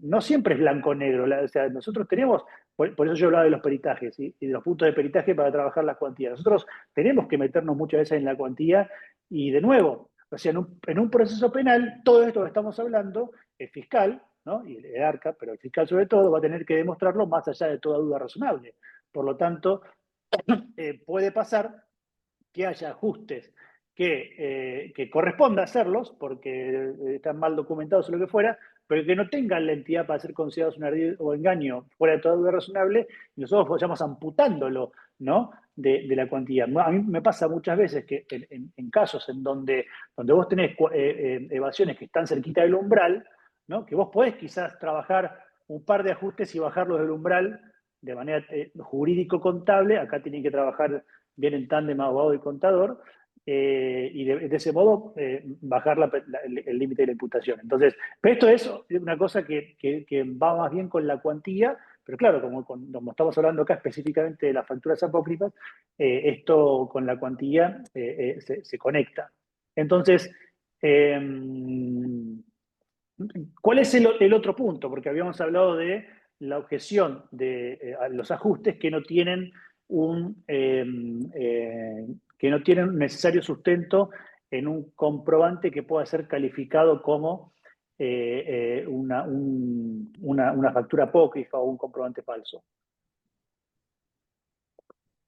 no siempre es blanco-negro. O sea, nosotros tenemos, por eso yo hablaba de los peritajes, ¿sí?, y de los puntos de peritaje para trabajar las cuantías. Nosotros tenemos que meternos muchas veces en la cuantía y, de nuevo, o sea, en un proceso penal, todo esto que estamos hablando, el fiscal, ¿no?, y el ARCA, pero el fiscal sobre todo, va a tener que demostrarlo más allá de toda duda razonable. Por lo tanto, puede pasar que haya ajustes que corresponda hacerlos, porque están mal documentados o lo que fuera, pero que no tengan la entidad para ser considerados un ardid o engaño fuera de toda duda razonable, y nosotros vayamos amputándolo ¿no? De la cuantía. A mí me pasa muchas veces que en casos en donde vos tenés evasiones que están cerquita del umbral, ¿no? Que vos podés quizás trabajar un par de ajustes y bajarlos del umbral de manera jurídico-contable. Acá tienen que trabajar bien en tándem abogado y contador, y de ese modo bajar el límite de la imputación. Entonces, pero esto es una cosa que va más bien con la cuantía, pero claro, como estamos hablando acá específicamente de las facturas apócrifas, esto con la cuantía se conecta. Entonces, ¿cuál es el otro punto? Porque habíamos hablado de la objeción de los ajustes que no tienen que no tienen necesario sustento en un comprobante que pueda ser calificado como una factura apócrifa o un comprobante falso.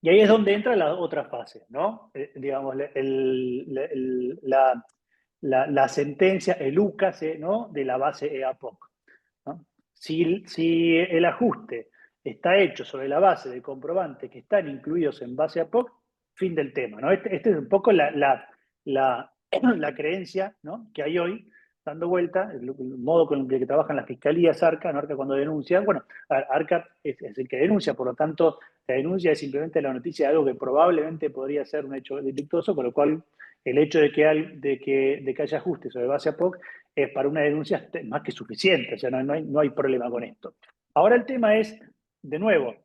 Y ahí es donde entra la otra fase, ¿no? Digamos, la sentencia, el UCAS, ¿no? De la base EAPOC, ¿no? Si el ajuste está hecho sobre la base de comprobantes que están incluidos en base EAPOC, fin del tema, ¿no? Este es un poco la creencia, ¿no? Que hay hoy dando vuelta, el modo con el que trabajan las fiscalías, ARCA, ¿no? ARCA cuando denuncian, bueno, ARCA es el que denuncia, por lo tanto, la denuncia es simplemente la noticia de algo que probablemente podría ser un hecho delictuoso, con lo cual el hecho de que haya ajustes sobre base APOC es para una denuncia más que suficiente, o sea, no hay problema con esto. Ahora el tema es, de nuevo,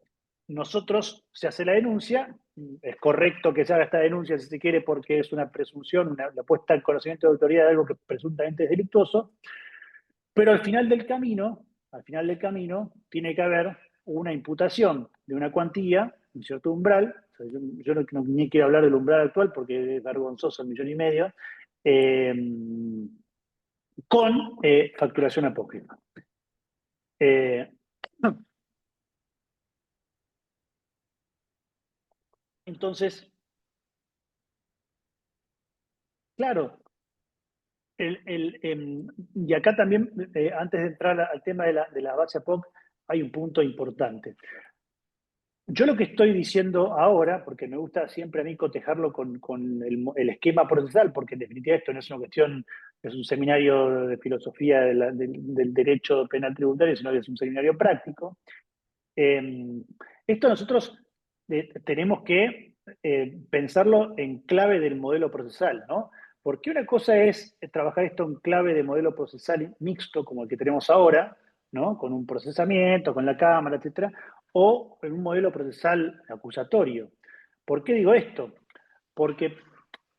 nosotros se hace la denuncia, es correcto que se haga esta denuncia si se quiere porque es una presunción, la puesta en conocimiento de autoridad de algo que presuntamente es delictuoso, pero al final del camino tiene que haber una imputación de una cuantía, un cierto umbral. O sea, yo ni quiero hablar del umbral actual porque es vergonzoso, 1,5 millones, con facturación apócrifa. Entonces, claro, y acá también, antes de entrar al tema de la base APOC, hay un punto importante. Yo lo que estoy diciendo ahora, porque me gusta siempre a mí cotejarlo con el esquema procesal, porque en definitiva esto no es una cuestión, es un seminario de filosofía del derecho penal tributario, sino que es un seminario práctico. Esto nosotros tenemos que pensarlo en clave del modelo procesal, ¿no? Porque una cosa es trabajar esto en clave de modelo procesal mixto, como el que tenemos ahora, ¿no? Con un procesamiento, con la cámara, etcétera, o en un modelo procesal acusatorio. ¿Por qué digo esto? Porque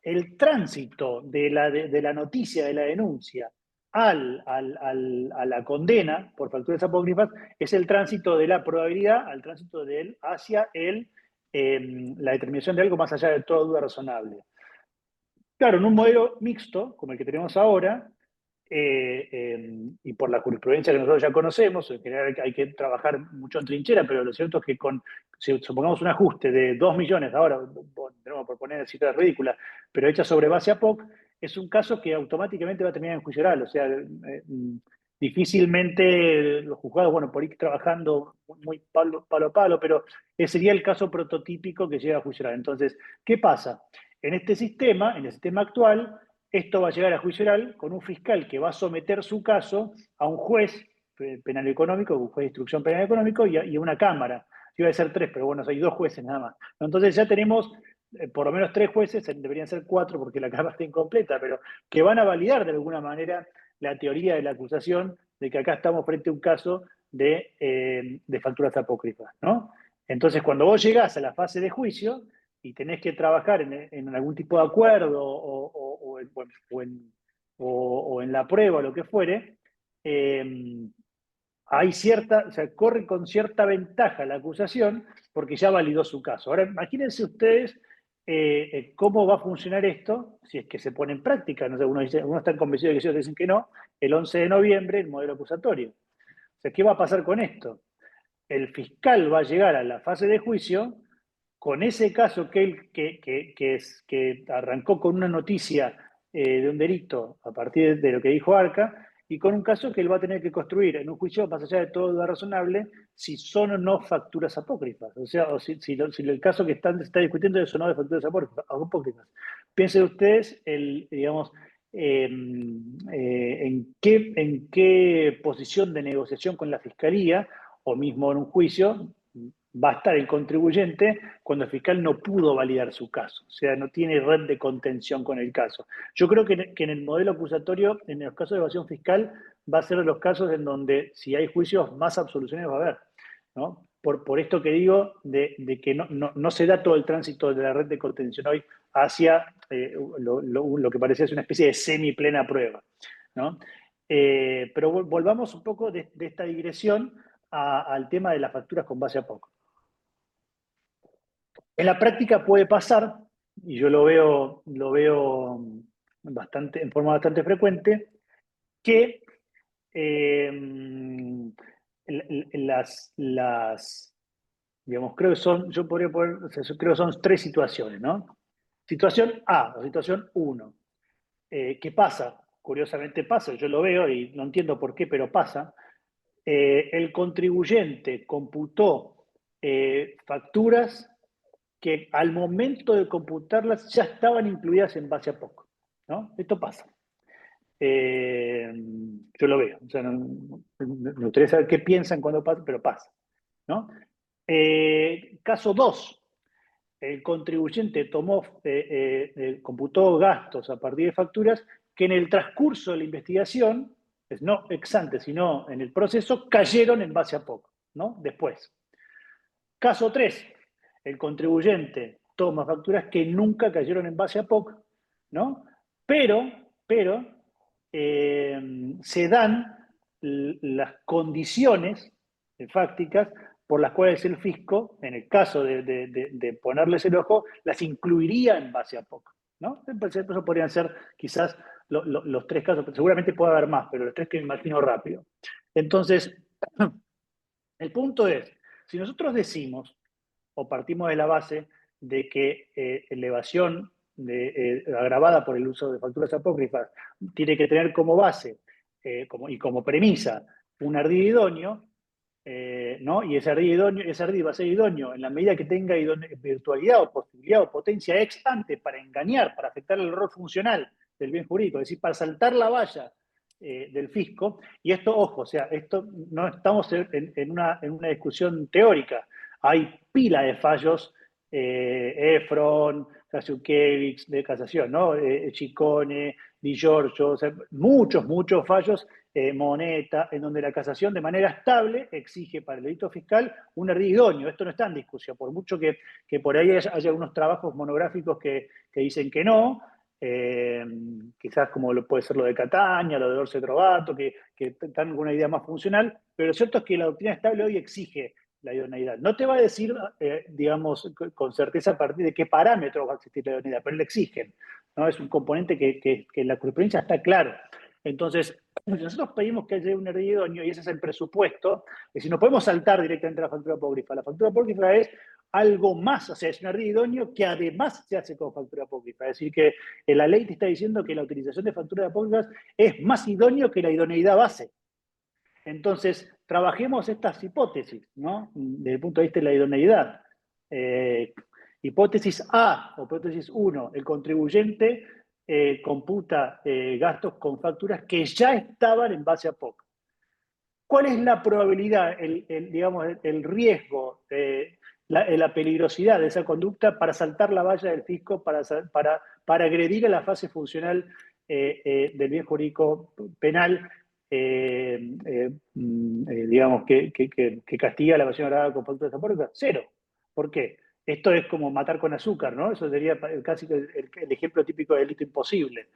el tránsito de la noticia, de la denuncia, a la condena por facturas apócrifas es el tránsito de la probabilidad al tránsito de él hacia la determinación de algo más allá de toda duda razonable. Claro, en un modelo mixto, como el que tenemos ahora, y por la jurisprudencia que nosotros ya conocemos, en general hay que trabajar mucho en trinchera, pero lo cierto es que si supongamos un ajuste de 2 millones, ahora tenemos por poner cifras ridículas, pero hecha sobre base APOC, es un caso que automáticamente va a terminar en juicio oral, o sea, difícilmente los juzgados, bueno, por ir trabajando muy palo a palo, pero ese sería el caso prototípico que llega a juicio oral. Entonces, ¿qué pasa? En el sistema actual, esto va a llegar a juicio oral con un fiscal que va a someter su caso a un juez penal económico, un juez de instrucción penal económico y a una cámara. Iba a ser 3, pero bueno, hay 2 jueces nada más. Entonces ya tenemos por lo menos 3 jueces, deberían ser 4 porque la cámara está incompleta, pero que van a validar de alguna manera la teoría de la acusación de que acá estamos frente a un caso de facturas apócrifas, ¿no? Entonces, cuando vos llegás a la fase de juicio y tenés que trabajar en algún tipo de acuerdo o en la prueba o lo que fuere, hay o sea, corre con cierta ventaja la acusación porque ya validó su caso. Ahora, imagínense ustedes cómo va a funcionar esto si es que se pone en práctica. No sé, uno está convencido de que sí, otros dicen que no. El 11 de noviembre, el modelo acusatorio. O sea, ¿qué va a pasar con esto? El fiscal va a llegar a la fase de juicio con ese caso que arrancó con una noticia de un delito a partir de lo que dijo Arca, y con un caso que él va a tener que construir en un juicio más allá de todo lo razonable si son o no facturas apócrifas. O sea, o si el caso que está discutiendo es o no de facturas apócrifas. Piensen ustedes, digamos, en qué posición de negociación con la fiscalía o mismo en un juicio va a estar el contribuyente cuando el fiscal no pudo validar su caso, o sea, no tiene red de contención con el caso. Yo creo que en el modelo acusatorio, en los casos de evasión fiscal, va a ser de los casos en donde si hay juicios, más absoluciones va a haber, ¿no? Por esto que digo, de que no se da todo el tránsito de la red de contención hoy hacia lo que parecía ser una especie de semi-plena prueba, ¿no? Pero volvamos un poco de esta digresión al tema de las facturas con base a poco. En la práctica puede pasar, y yo lo veo bastante, en forma bastante frecuente, que digamos, creo que son, yo podría poner, o sea, yo creo que son tres situaciones, ¿no? Situación A o situación 1. ¿Qué pasa? Curiosamente pasa, yo lo veo y no entiendo por qué, pero pasa. El contribuyente computó facturas que al momento de computarlas ya estaban incluidas en base a poco, ¿no? Esto pasa. Yo lo veo. O sea, me gustaría saber qué piensan cuando pasa, pero pasa, ¿no? Caso 2. El contribuyente computó gastos a partir de facturas que en el transcurso de la investigación, no ex ante, sino en el proceso, cayeron en base a poco, ¿no? Después. Caso 3. El contribuyente toma facturas que nunca cayeron en base a POC, ¿no? Pero se dan las condiciones fácticas por las cuales el fisco, en el caso de ponerles el ojo, las incluiría en base a POC, ¿no? Eso podrían ser quizás los tres casos, seguramente puede haber más, pero los tres que me imagino rápido. Entonces, el punto es, si nosotros decimos o partimos de la base de que la evasión agravada por el uso de facturas apócrifas tiene que tener como base y como premisa un ardid idóneo, ¿no? Y ese ardid va a ser idóneo en la medida que tenga virtualidad o posibilidad o potencia ex ante para engañar, para afectar el error funcional del bien jurídico, es decir, para saltar la valla del fisco. Y esto, ojo, o sea, esto no estamos en una discusión teórica. Hay pila de fallos, Efron, Kasiukiewicz de casación, ¿no? Ciccone, Di Giorgio, o sea, muchos fallos, Moneta, en donde la casación de manera estable exige para el delito fiscal un ardid idóneo. Esto no está en discusión, por mucho que por ahí haya algunos trabajos monográficos que dicen que no, quizás como puede ser lo de Catania, lo de Orce Trovato, que dan alguna idea más funcional, pero lo cierto es que la doctrina estable hoy exige la idoneidad. No te va a decir, digamos, con certeza a partir de qué parámetros va a existir la idoneidad, pero le exigen, ¿no? Es un componente que en la jurisprudencia está claro. Entonces, nosotros pedimos que haya un ardid idóneo y ese es el presupuesto, es decir, no podemos saltar directamente a la factura apócrifa. La factura apócrifa es algo más, o sea, es un ardid idóneo que además se hace con factura apócrifa. Es decir, que la ley te está diciendo que la utilización de facturas apócrifas es más idóneo que la idoneidad base. Entonces, trabajemos estas hipótesis, ¿no? Desde el punto de vista de la idoneidad. Hipótesis A, o hipótesis 1, el contribuyente computa gastos con facturas que ya estaban en base a POC. ¿Cuál es la probabilidad, digamos, el riesgo, la peligrosidad de esa conducta para saltar la valla del fisco, para agredir a la fase funcional del bien jurídico penal, digamos, que castiga la evasión agravada con facturas apócrifas? Cero. ¿Por qué? Esto es como matar con azúcar, ¿no? Eso sería casi el ejemplo típico de delito imposible.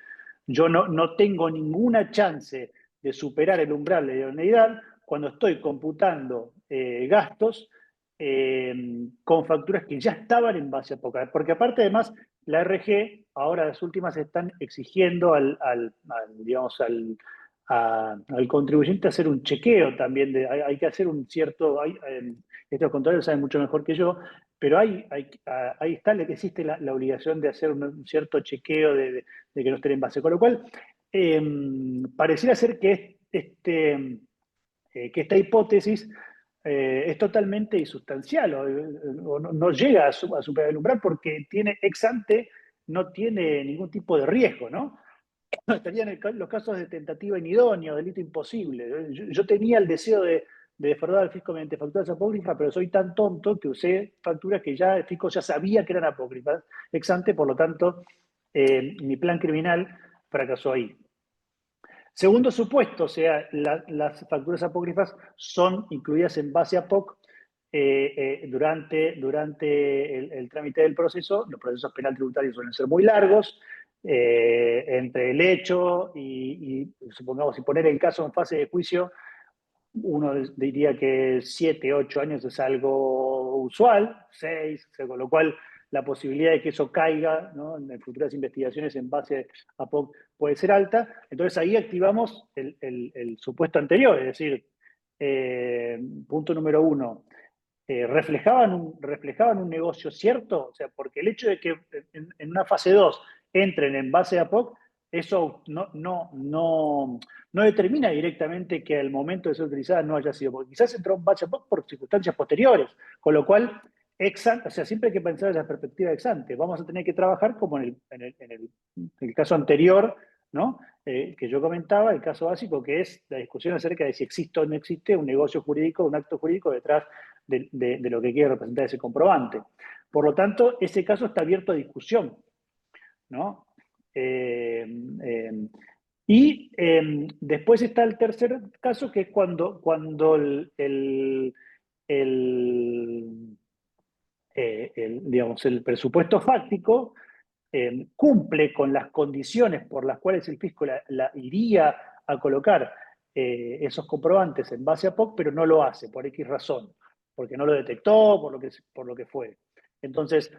Yo no tengo ninguna chance de superar el umbral de idoneidad cuando estoy computando gastos con facturas que ya estaban en base a poca. Porque aparte, además, la RG, ahora las últimas están exigiendo digamos, al contribuyente hacer un chequeo también. Hay que hacer un cierto... estos contadores saben mucho mejor que yo, pero ahí está que existe la obligación de hacer un cierto chequeo de que no estén en base. Con lo cual, pareciera ser que que esta hipótesis es totalmente insustancial o no llega a superar el umbral porque tiene ex ante, no tiene ningún tipo de riesgo, ¿no? Estarían los casos de tentativa inidónea, delito imposible. Yo tenía el deseo de defraudar al fisco mediante facturas apócrifas, pero soy tan tonto que usé facturas que ya el fisco ya sabía que eran apócrifas ex ante, por lo tanto, mi plan criminal fracasó ahí. Segundo supuesto, o sea, las facturas apócrifas son incluidas en base a POC durante el trámite del proceso. Los procesos penal tributarios suelen ser muy largos, entre el hecho y supongamos, si poner el caso en fase de juicio, uno diría que 7, 8 años es algo usual, 6, o sea, con lo cual la posibilidad de que eso caiga, ¿no?, en futuras investigaciones en base a POC puede ser alta. Entonces ahí activamos el supuesto anterior, es decir, punto número 1, reflejaban un negocio cierto, o sea, porque el hecho de que en una fase 2 entren en base a POC, eso no determina directamente que al momento de ser utilizada no haya sido, porque quizás entró en base a POC por circunstancias posteriores, con lo cual, o sea, siempre hay que pensar en la perspectiva ex ante. Vamos a tener que trabajar como en el caso anterior, ¿no? Que yo comentaba, el caso básico, que es la discusión acerca de si existe o no existe un negocio jurídico, un acto jurídico detrás de lo que quiere representar ese comprobante. Por lo tanto, ese caso está abierto a discusión, ¿no? Después está el tercer caso, que es cuando digamos, el presupuesto fáctico cumple con las condiciones por las cuales el fisco iría a colocar esos comprobantes en base a POC, pero no lo hace por X razón, porque no lo detectó, por lo que fue. Entonces,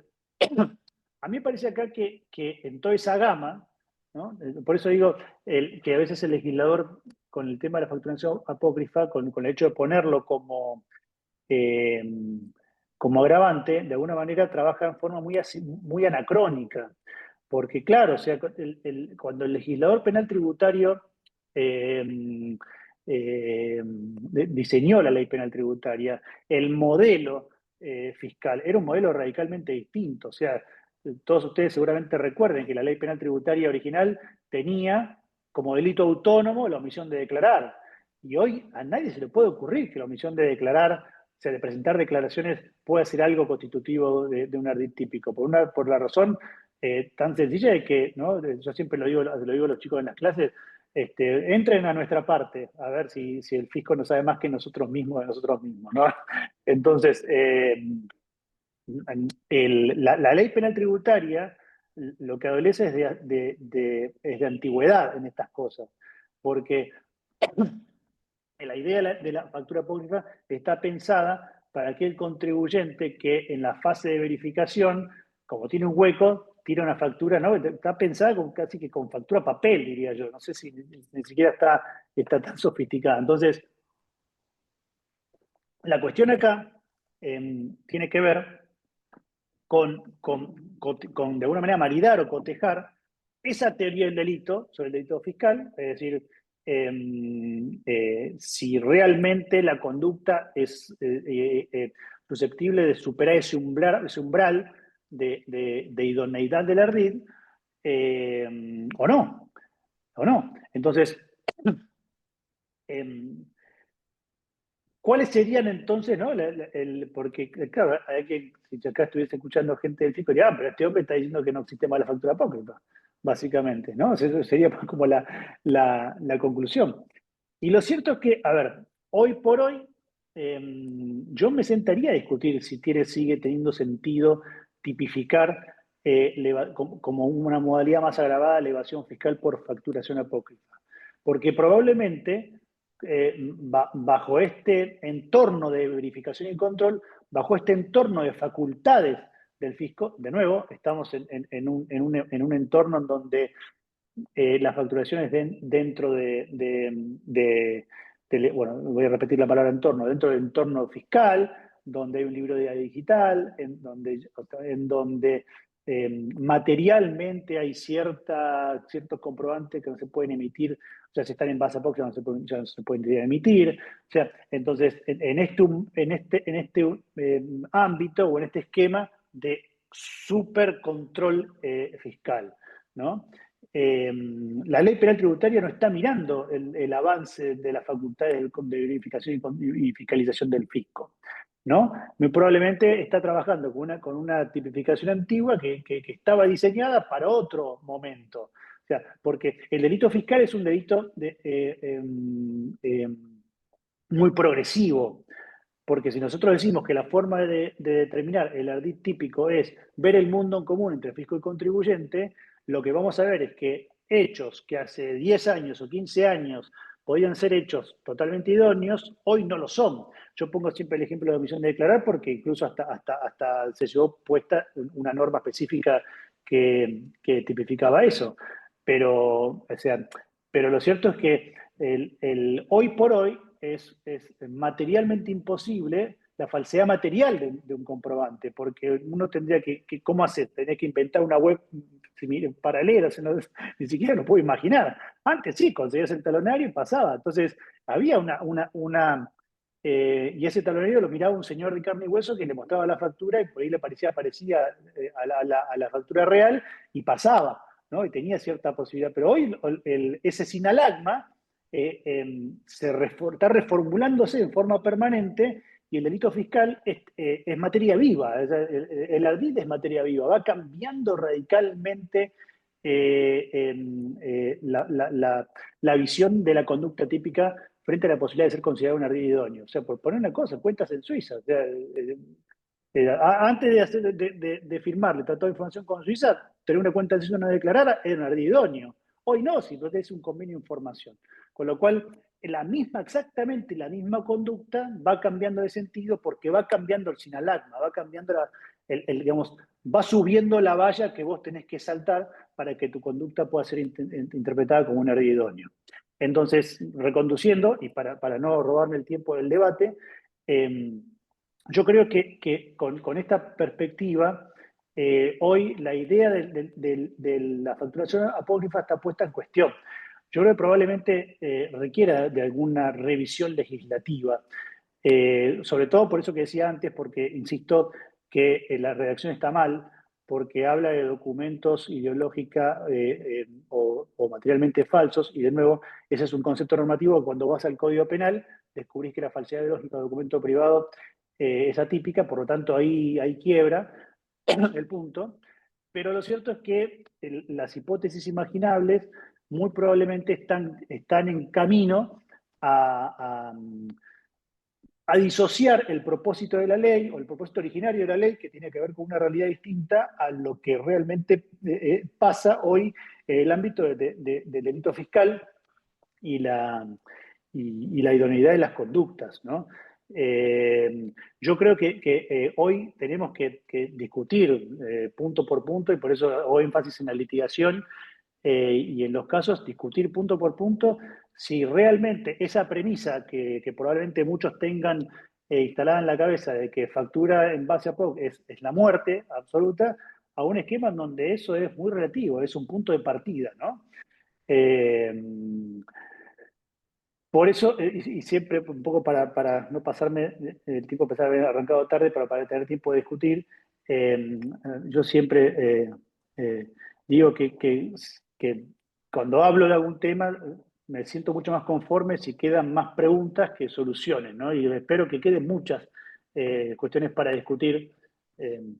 a mí me parece acá que en toda esa gama, ¿no? Por eso digo que a veces el legislador, con el tema de la facturación apócrifa, con el hecho de ponerlo eh, como agravante, de alguna manera trabaja en forma muy anacrónica. Porque claro, o sea, cuando el legislador penal tributario diseñó la ley penal tributaria, el modelo fiscal era un modelo radicalmente distinto. O sea, todos ustedes seguramente recuerden que la ley penal tributaria original tenía como delito autónomo la omisión de declarar. Y hoy a nadie se le puede ocurrir que la omisión de declarar, o sea, de presentar declaraciones, pueda ser algo constitutivo de un ardid típico. Por la razón tan sencilla de que, ¿no?, yo siempre lo digo a los chicos en las clases, entren a nuestra parte, a ver si el fisco no sabe más que nosotros mismos de nosotros mismos, ¿no? Entonces, la ley penal tributaria lo que adolece es de antigüedad en estas cosas, porque la idea de la factura apócrifa está pensada para aquel contribuyente que en la fase de verificación, como tiene un hueco, tira una factura, ¿no? Está pensada casi que con factura papel, diría yo. No sé si ni siquiera está tan sofisticada. Entonces, la cuestión acá tiene que ver con, de alguna manera, maridar o cotejar esa teoría del delito sobre el delito fiscal, es decir, si realmente la conducta es susceptible de superar ese umbral de idoneidad del ardid, o no. Entonces, ¿cuáles serían entonces, no? Porque, claro, si acá estuviese escuchando gente del fisco, diría, pero este hombre está diciendo que no existe mala factura apócrifa, básicamente, ¿no? Eso sería como la conclusión. Y lo cierto es que, a ver, hoy por hoy, yo me sentaría a discutir si sigue teniendo sentido tipificar como una modalidad más agravada la evasión fiscal por facturación apócrifa. Porque probablemente bajo este entorno de verificación y control, bajo este entorno de facultades del fisco, de nuevo, estamos en un entorno en donde las facturaciones dentro bueno, voy a repetir la palabra entorno, dentro del entorno fiscal, donde hay un libro de digital, en donde materialmente hay ciertos comprobantes que no se pueden emitir, o sea, si están en base a POC ya no se pueden emitir. O sea, entonces, en este ámbito o en este esquema de super control fiscal, ¿no? La ley penal tributaria no está mirando el avance de las facultades de verificación y fiscalización del fisco, ¿no? Muy probablemente está trabajando con una tipificación antigua que estaba diseñada para otro momento. O sea, porque el delito fiscal es un delito muy progresivo. Porque si nosotros decimos que la forma de determinar el ardid típico es ver el mundo en común entre fisco y contribuyente, lo que vamos a ver es que hechos que hace 10 años o 15 años podían ser hechos totalmente idóneos, hoy no lo son. Yo pongo siempre el ejemplo de omisión de declarar porque incluso hasta se llevó puesta una norma específica que tipificaba eso. O sea, pero lo cierto es que hoy por hoy es materialmente imposible la falsedad material de un comprobante, porque uno tendría ¿cómo hacer? Tenés que inventar una web paralela, o sea, ni siquiera lo puedo imaginar. Antes sí, conseguías el talonario y pasaba. Entonces, había y ese talonario lo miraba un señor de carne y hueso que le mostraba la factura y por ahí le parecía a la factura real y pasaba, ¿no? Y tenía cierta posibilidad. Pero hoy ese sinalagma está reformulándose en forma permanente y el delito fiscal es materia viva, el ardid es materia viva, va cambiando radicalmente la visión de la conducta típica frente a la posibilidad de ser considerado un ardid idóneo. O sea, por poner una cosa, cuentas en Suiza. O sea, antes de firmar el Tratado de Información con Suiza, tener una cuenta de Suiza no declarada era un ardid idóneo. Hoy no, si no es un convenio de información. Con lo cual, exactamente la misma conducta va cambiando de sentido porque va cambiando el sinalagma, va cambiando digamos, va subiendo la valla que vos tenés que saltar para que tu conducta pueda ser interpretada como un ardid idóneo. Entonces, reconduciendo, y para no robarme el tiempo del debate, yo creo que con esta perspectiva, hoy la idea de la facturación apócrifa está puesta en cuestión. Yo creo que probablemente requiera de alguna revisión legislativa, sobre todo por eso que decía antes, porque insisto que la redacción está mal, porque habla de documentos ideológica o materialmente falsos, y de nuevo, ese es un concepto normativo que cuando vas al Código Penal descubrís que la falsedad ideológica de documento privado es atípica, por lo tanto ahí quiebra el punto. Pero lo cierto es que las hipótesis imaginables muy probablemente están en camino a disociar el propósito de la ley o el propósito originario de la ley, que tiene que ver con una realidad distinta a lo que realmente pasa hoy en el ámbito del delito fiscal y la idoneidad de las conductas, ¿no? Yo creo que hoy tenemos que discutir punto por punto, y por eso hago énfasis en la litigación y en los casos discutir punto por punto si realmente esa premisa que probablemente muchos tengan instalada en la cabeza de que factura en base a POC es la muerte absoluta, a un esquema en donde eso es muy relativo, es un punto de partida, ¿no? Eh, por eso, y siempre un poco para no pasarme el tiempo, pesar de haber arrancado tarde, para tener tiempo de discutir, yo siempre digo que cuando hablo de algún tema me siento mucho más conforme si quedan más preguntas que soluciones, ¿no? Y espero que queden muchas cuestiones para discutir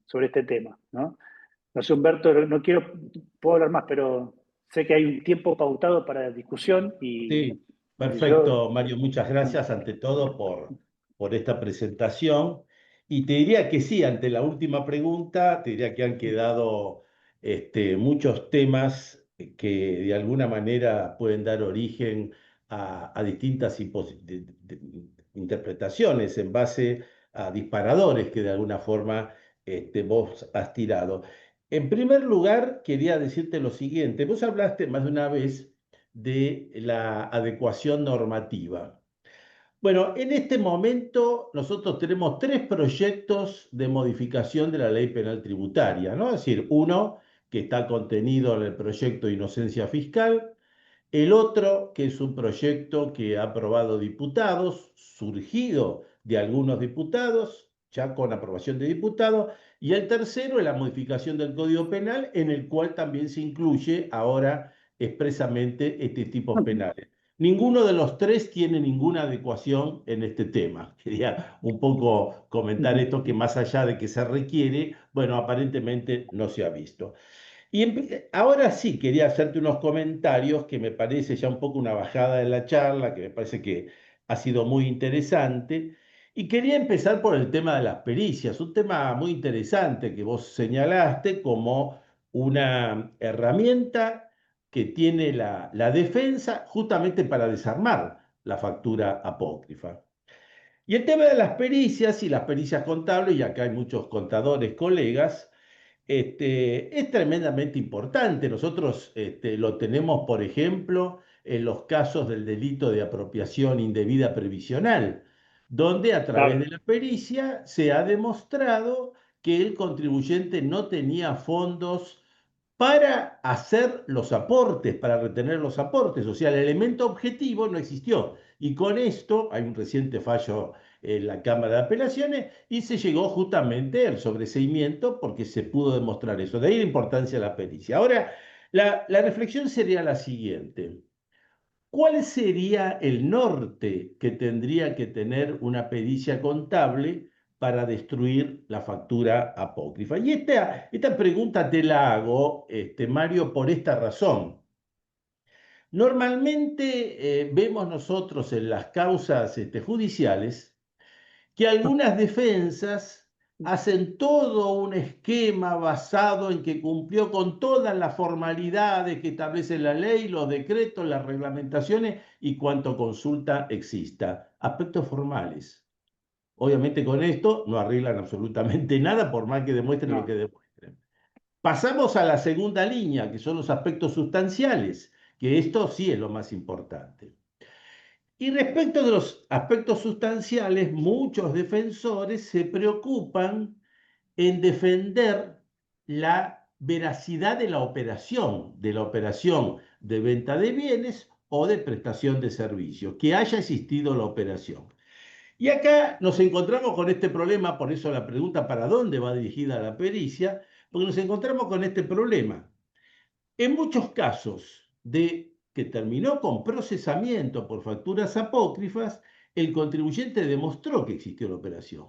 sobre este tema, ¿no? No sé, Humberto, puedo hablar más, pero sé que hay un tiempo pautado para la discusión Sí, y yo... perfecto, Mario. Muchas gracias ante todo por esta presentación. Y te diría que sí, ante la última pregunta, te diría que han quedado muchos temas que de alguna manera pueden dar origen a distintas interpretaciones en base a disparadores que de alguna forma vos has tirado. En primer lugar, quería decirte lo siguiente. Vos hablaste más de una vez de la adecuación normativa. Bueno, en este momento nosotros tenemos tres proyectos de modificación de la ley penal tributaria, ¿no? Es decir, uno que está contenido en el proyecto de inocencia fiscal, el otro, que es un proyecto que ha aprobado diputados, surgido de algunos diputados, ya con aprobación de diputados, y el tercero es la modificación del Código Penal, en el cual también se incluye ahora expresamente este tipo penales. Ninguno de los tres tiene ninguna adecuación en este tema. Quería un poco comentar esto que más allá de que se requiere, bueno, aparentemente no se ha visto. Y ahora sí quería hacerte unos comentarios que me parece ya un poco una bajada de la charla, que me parece que ha sido muy interesante. Y quería empezar por el tema de las pericias, un tema muy interesante que vos señalaste como una herramienta que tiene la defensa justamente para desarmar la factura apócrifa. Y el tema de las pericias y las pericias contables, y acá hay muchos contadores, colegas, es tremendamente importante. Nosotros lo tenemos, por ejemplo, en los casos del delito de apropiación indebida previsional, donde a través Claro, de la pericia se ha demostrado que el contribuyente no tenía fondos para hacer los aportes, para retener los aportes, o sea, el elemento objetivo no existió. Y con esto, hay un reciente fallo en la Cámara de Apelaciones y se llegó justamente al sobreseimiento porque se pudo demostrar eso. De ahí la importancia de la pericia. Ahora, la reflexión sería la siguiente. ¿Cuál sería el norte que tendría que tener una pericia contable para destruir la factura apócrifa? Y esta pregunta te la hago, Mario, por esta razón. Normalmente vemos nosotros en las causas judiciales que algunas defensas hacen todo un esquema basado en que cumplió con todas las formalidades que establece la ley, los decretos, las reglamentaciones y cuanto consulta exista. Aspectos formales. Obviamente con esto no arreglan absolutamente nada por más que demuestren lo que no. demuestren. Pasamos a la segunda línea, que son los aspectos sustanciales, que esto sí es lo más importante. Y respecto de los aspectos sustanciales, muchos defensores se preocupan en defender la veracidad de la operación de venta de bienes o de prestación de servicios, que haya existido la operación. Y acá nos encontramos con este problema, por eso la pregunta ¿para dónde va dirigida la pericia? Porque nos encontramos con este problema. En muchos casos de que terminó con procesamiento por facturas apócrifas, el contribuyente demostró que existió la operación.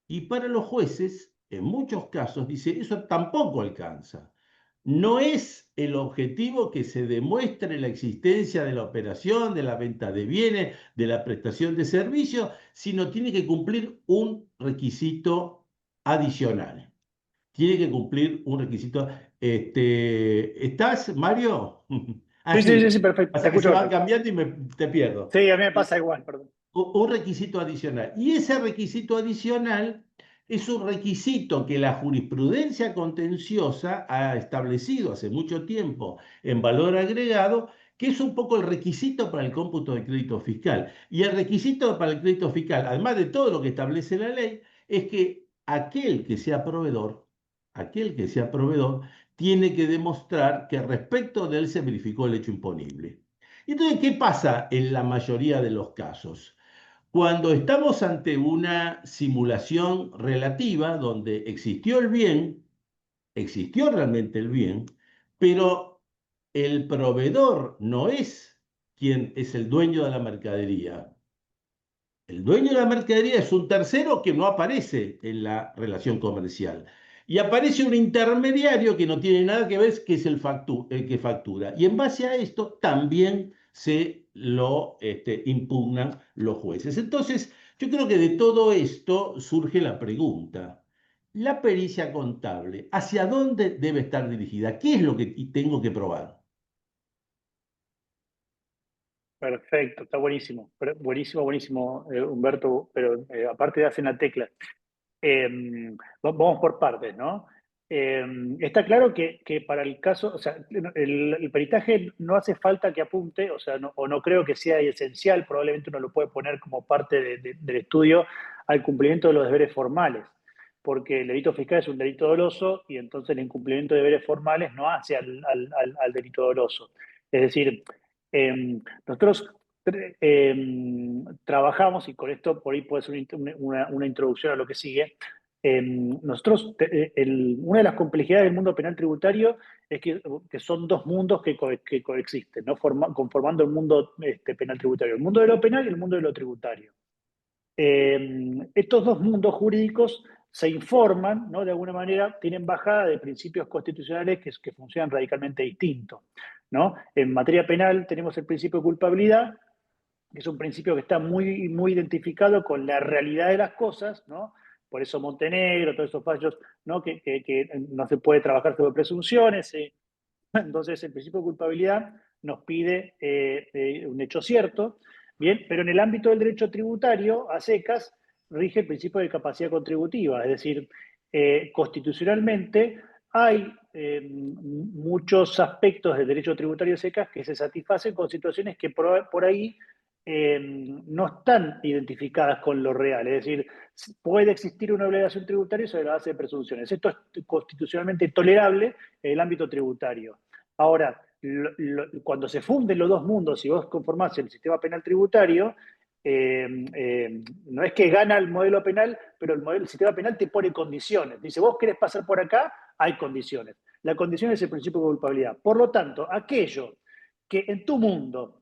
Y para los jueces, en muchos casos, dice, eso tampoco alcanza. No es el objetivo que se demuestre la existencia de la operación, de la venta de bienes, de la prestación de servicios, sino tiene que cumplir un requisito adicional. Tiene que cumplir un requisito. ¿Estás, Mario? Sí, sí, Así, sí, sí, perfecto. Te pasa que se escucho van perfecto. cambiando y te pierdo. Sí, a mí me pasa igual, perdón. Un requisito adicional. Y ese requisito adicional es un requisito que la jurisprudencia contenciosa ha establecido hace mucho tiempo en valor agregado, que es un poco el requisito para el cómputo de crédito fiscal. Y el requisito para el crédito fiscal, además de todo lo que establece la ley, es que aquel que sea proveedor, tiene que demostrar que respecto de él se verificó el hecho imponible. Y entonces, ¿qué pasa en la mayoría de los casos? Cuando estamos ante una simulación relativa donde existió el bien, existió realmente el bien, pero el proveedor no es quien es el dueño de la mercadería. El dueño de la mercadería es un tercero que no aparece en la relación comercial. Y aparece un intermediario que no tiene nada que ver, que es el que factura. Y en base a esto también se lo impugnan los jueces. Entonces, yo creo que de todo esto surge la pregunta. La pericia contable, ¿hacia dónde debe estar dirigida? ¿Qué es lo que tengo que probar? Perfecto, está buenísimo. Buenísimo, buenísimo, Humberto, pero aparte de hacen la tecla. Vamos por partes, ¿no? Está claro que para el caso, o sea, el peritaje no hace falta que apunte, o sea, o no creo que sea esencial, probablemente uno lo puede poner como parte del estudio al cumplimiento de los deberes formales, porque el delito fiscal es un delito doloso y entonces el incumplimiento de deberes formales no hace al delito doloso. Es decir, nosotros trabajamos, y con esto por ahí puede ser una introducción a lo que sigue. Nosotros, una de las complejidades del mundo penal tributario es que son dos mundos que coexisten, ¿no? Conformando el mundo penal tributario, el mundo de lo penal y el mundo de lo tributario. Estos dos mundos jurídicos se informan, ¿no? De alguna manera, tienen bajada de principios constitucionales que funcionan radicalmente distintos, ¿no? En materia penal tenemos el principio de culpabilidad, que es un principio que está muy, muy identificado con la realidad de las cosas, ¿no? Por eso Montenegro, todos esos fallos, ¿no? Que no se puede trabajar sobre presunciones. Entonces, el principio de culpabilidad nos pide un hecho cierto, bien, pero en el ámbito del derecho tributario, a secas, rige el principio de capacidad contributiva, es decir, constitucionalmente hay muchos aspectos del derecho tributario a secas que se satisfacen con situaciones que por ahí no están identificadas con lo real. Es decir, puede existir una obligación tributaria sobre la base de presunciones. Esto es constitucionalmente tolerable en el ámbito tributario. Ahora, cuando se funden los dos mundos y vos conformás el sistema penal tributario, no es que gana el modelo penal, pero el sistema penal te pone condiciones. Dice, vos querés pasar por acá, hay condiciones. La condición es el principio de culpabilidad. Por lo tanto, aquello que en tu mundo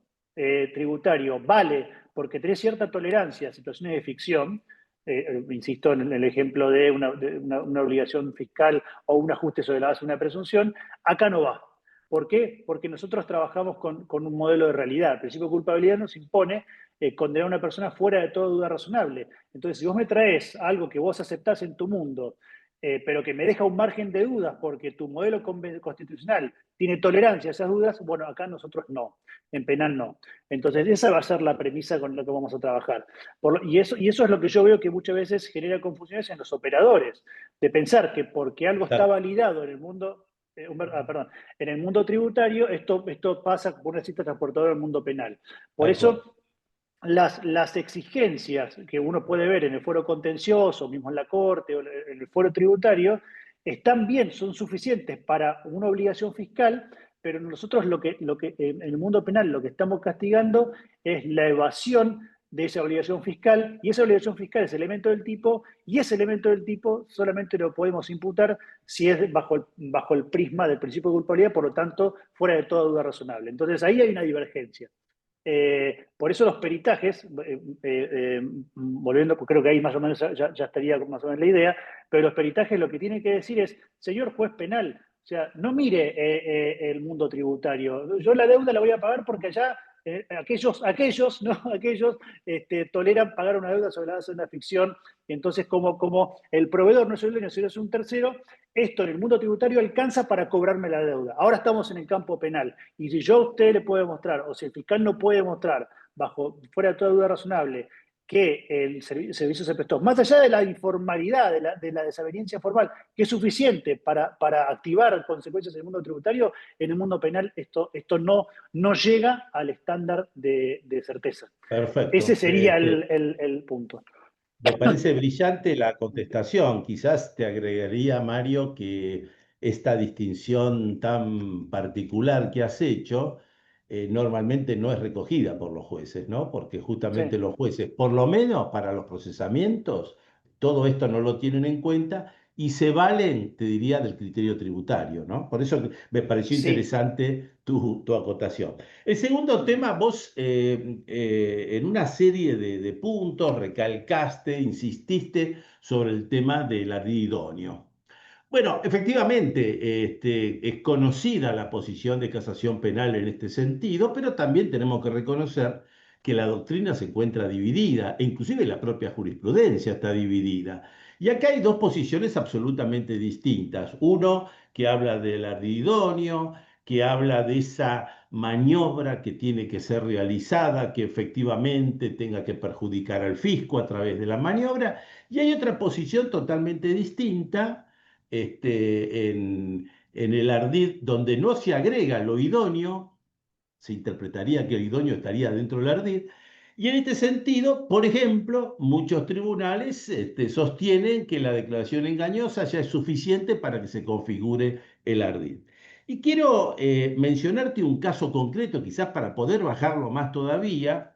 tributario vale porque tenés cierta tolerancia a situaciones de ficción, insisto en el ejemplo de una obligación fiscal o un ajuste sobre la base de una presunción, acá no va. ¿Por qué? Porque nosotros trabajamos con un modelo de realidad. El principio de culpabilidad nos impone condenar a una persona fuera de toda duda razonable. Entonces, si vos me traes algo que vos aceptás en tu mundo, pero que me deja un margen de dudas porque tu modelo constitucional tiene tolerancia a esas dudas, bueno, acá nosotros no, en penal no. Entonces, esa va a ser la premisa con la que vamos a trabajar. Y eso es lo que yo veo que muchas veces genera confusiones en los operadores, de pensar que porque algo está validado en el mundo perdón, en el mundo tributario, esto pasa por una cita transportadora en el mundo penal. Por Tal cual. eso, las exigencias que uno puede ver en el fuero contencioso, mismo en la Corte o en el fuero tributario, están bien, son suficientes para una obligación fiscal, pero nosotros en el mundo penal lo que estamos castigando es la evasión de esa obligación fiscal, y esa obligación fiscal es elemento del tipo, y ese elemento del tipo solamente lo podemos imputar si es bajo el prisma del principio de culpabilidad, por lo tanto, fuera de toda duda razonable. Entonces, ahí hay una divergencia. Por eso los peritajes, volviendo, creo que ahí más o menos ya estaría más o menos la idea, pero los peritajes lo que tienen que decir es, señor juez penal, o sea, no mire el mundo tributario, yo la deuda la voy a pagar porque allá aquellos, ¿no? Aquellos toleran pagar una deuda sobre la base de una ficción, y entonces como el proveedor no es el dueño, sino es un tercero, esto en el mundo tributario alcanza para cobrarme la deuda. Ahora estamos en el campo penal, y si yo a usted le puedo demostrar, o si el fiscal no puede demostrar, fuera de toda duda razonable, que el servicio se prestó, más allá de la informalidad, de la desaveniencia formal, que es suficiente para activar consecuencias en el mundo tributario, en el mundo penal esto no llega al estándar de certeza. Ese Perfecto. sería el punto. Me parece brillante la contestación. Quizás te agregaría, Mario, que esta distinción tan particular que has hecho normalmente no es recogida por los jueces, ¿no? Porque Sí, justamente los jueces, por lo menos para los procesamientos, todo esto no lo tienen en cuenta y se valen, te diría, del criterio tributario, ¿no? Por eso me pareció sí, interesante tu acotación. El segundo tema, vos en una serie de puntos recalcaste, insististe sobre el tema del ardid idóneo. Bueno, efectivamente, es conocida la posición de casación penal en este sentido, pero también tenemos que reconocer que la doctrina se encuentra dividida, e inclusive la propia jurisprudencia está dividida. Y acá hay dos posiciones absolutamente distintas. Uno que habla del ardidonio, que habla de esa maniobra que tiene que ser realizada, que efectivamente tenga que perjudicar al fisco a través de la maniobra. Y hay otra posición totalmente distinta en el ardid donde no se agrega lo idóneo, se interpretaría que el idóneo estaría dentro del ardid. Y en este sentido, por ejemplo, muchos tribunales sostienen que la declaración engañosa ya es suficiente para que se configure el ardid. Y quiero mencionarte un caso concreto, quizás para poder bajarlo más todavía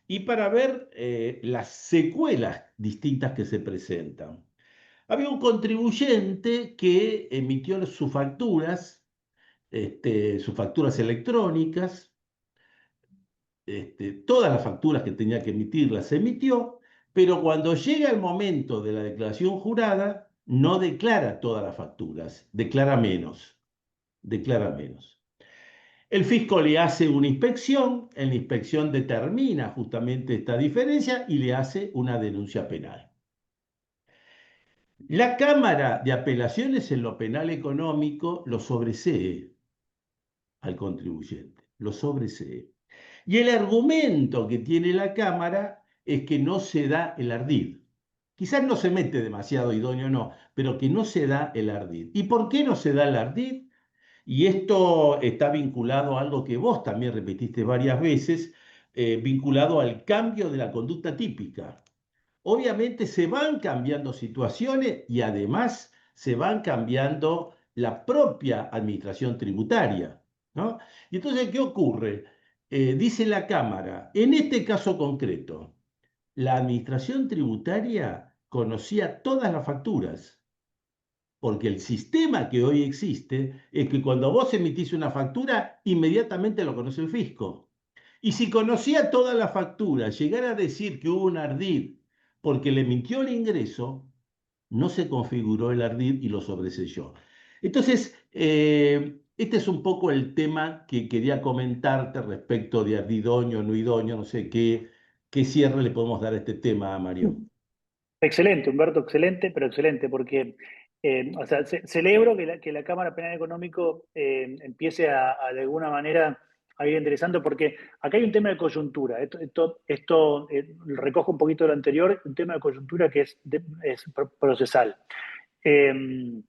y para ver las secuelas distintas que se presentan. Había un contribuyente que emitió sus facturas electrónicas, todas las facturas que tenía que emitir las emitió, pero cuando llega el momento de la declaración jurada, no declara todas las facturas, declara menos, declara menos. El fisco le hace una inspección, en la inspección determina justamente esta diferencia y le hace una denuncia penal. La Cámara de Apelaciones en lo penal económico lo sobresee al contribuyente, lo sobresee. Y el argumento que tiene la Cámara es que no se da el ardid. Quizás no se mete demasiado idóneo, no, pero que no se da el ardid. ¿Y por qué no se da el ardid? Y esto está vinculado a algo que vos también repetiste varias veces, vinculado al cambio de la conducta típica. Obviamente se van cambiando situaciones y además se van cambiando la propia administración tributaria, ¿no? Y entonces, ¿qué ocurre? Dice la Cámara, en este caso concreto, la administración tributaria conocía todas las facturas, porque el sistema que hoy existe es que cuando vos emitís una factura, inmediatamente lo conoce el fisco. Y si conocía toda la factura, llegar a decir que hubo un ardid porque le mintió el ingreso, no se configuró el ardid y lo sobreseyó. Entonces, este es un poco el tema que quería comentarte respecto de ardid idóneo, no idóneo, no sé qué cierre le podemos dar a este tema, Mario. Excelente, Humberto, excelente, pero excelente, porque o sea, celebro que la Cámara Penal Económico empiece de alguna manera a ir interesando, porque acá hay un tema de coyuntura. Esto recoge un poquito de lo anterior, un tema de coyuntura que es procesal. Eh,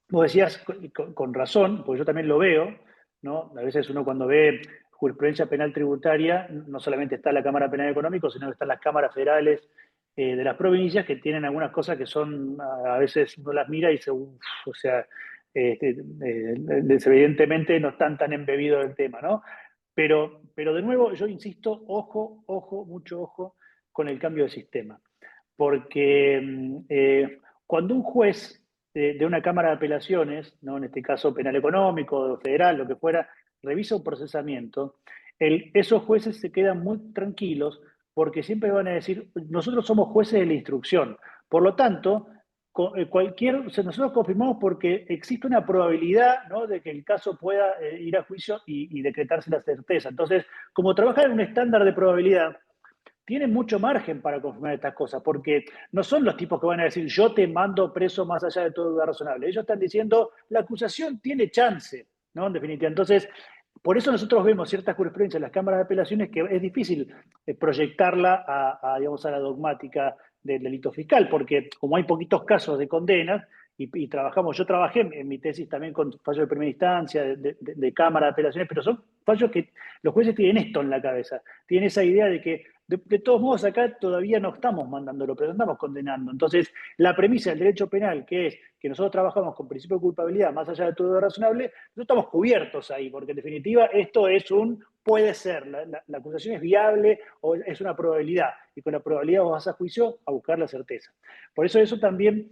Vos decías con razón, porque yo también lo veo, ¿no? A veces uno cuando ve jurisprudencia penal tributaria, no solamente está la Cámara Penal Económico, sino que están las cámaras federales de las provincias que tienen algunas cosas que son, a veces uno las mira y dice, uff, o sea, evidentemente no están tan embebidos del tema, ¿no? Pero de nuevo, yo insisto, ojo, ojo, mucho ojo con el cambio de sistema. Porque cuando un juez de una Cámara de Apelaciones, ¿no? En este caso penal económico, federal, lo que fuera, revisa un procesamiento, esos jueces se quedan muy tranquilos porque siempre van a decir, nosotros somos jueces de la instrucción. Por lo tanto, o sea, nosotros confirmamos porque existe una probabilidad, ¿no? De que el caso pueda ir a juicio y decretarse la certeza. Entonces, como trabajar en un estándar de probabilidad, tienen mucho margen para confirmar estas cosas, porque no son los tipos que van a decir yo te mando preso más allá de todo duda razonable. Ellos están diciendo la acusación tiene chance, ¿no? En definitiva. Entonces, por eso nosotros vemos ciertas jurisprudencias en las cámaras de apelaciones que es difícil proyectarla digamos, a la dogmática del delito fiscal, porque como hay poquitos casos de condenas, y trabajamos, yo trabajé en mi tesis también con fallos de primera instancia, de Cámara de Apelaciones, pero son fallos que los jueces tienen esto en la cabeza, tienen esa idea de que de todos modos acá todavía no estamos mandándolo, pero no estamos condenando. Entonces, la premisa del derecho penal, que es que nosotros trabajamos con principio de culpabilidad más allá de todo razonable, no estamos cubiertos ahí, porque en definitiva esto es puede ser, la acusación es viable o es una probabilidad, y con la probabilidad vos vas a juicio a buscar la certeza. Por eso también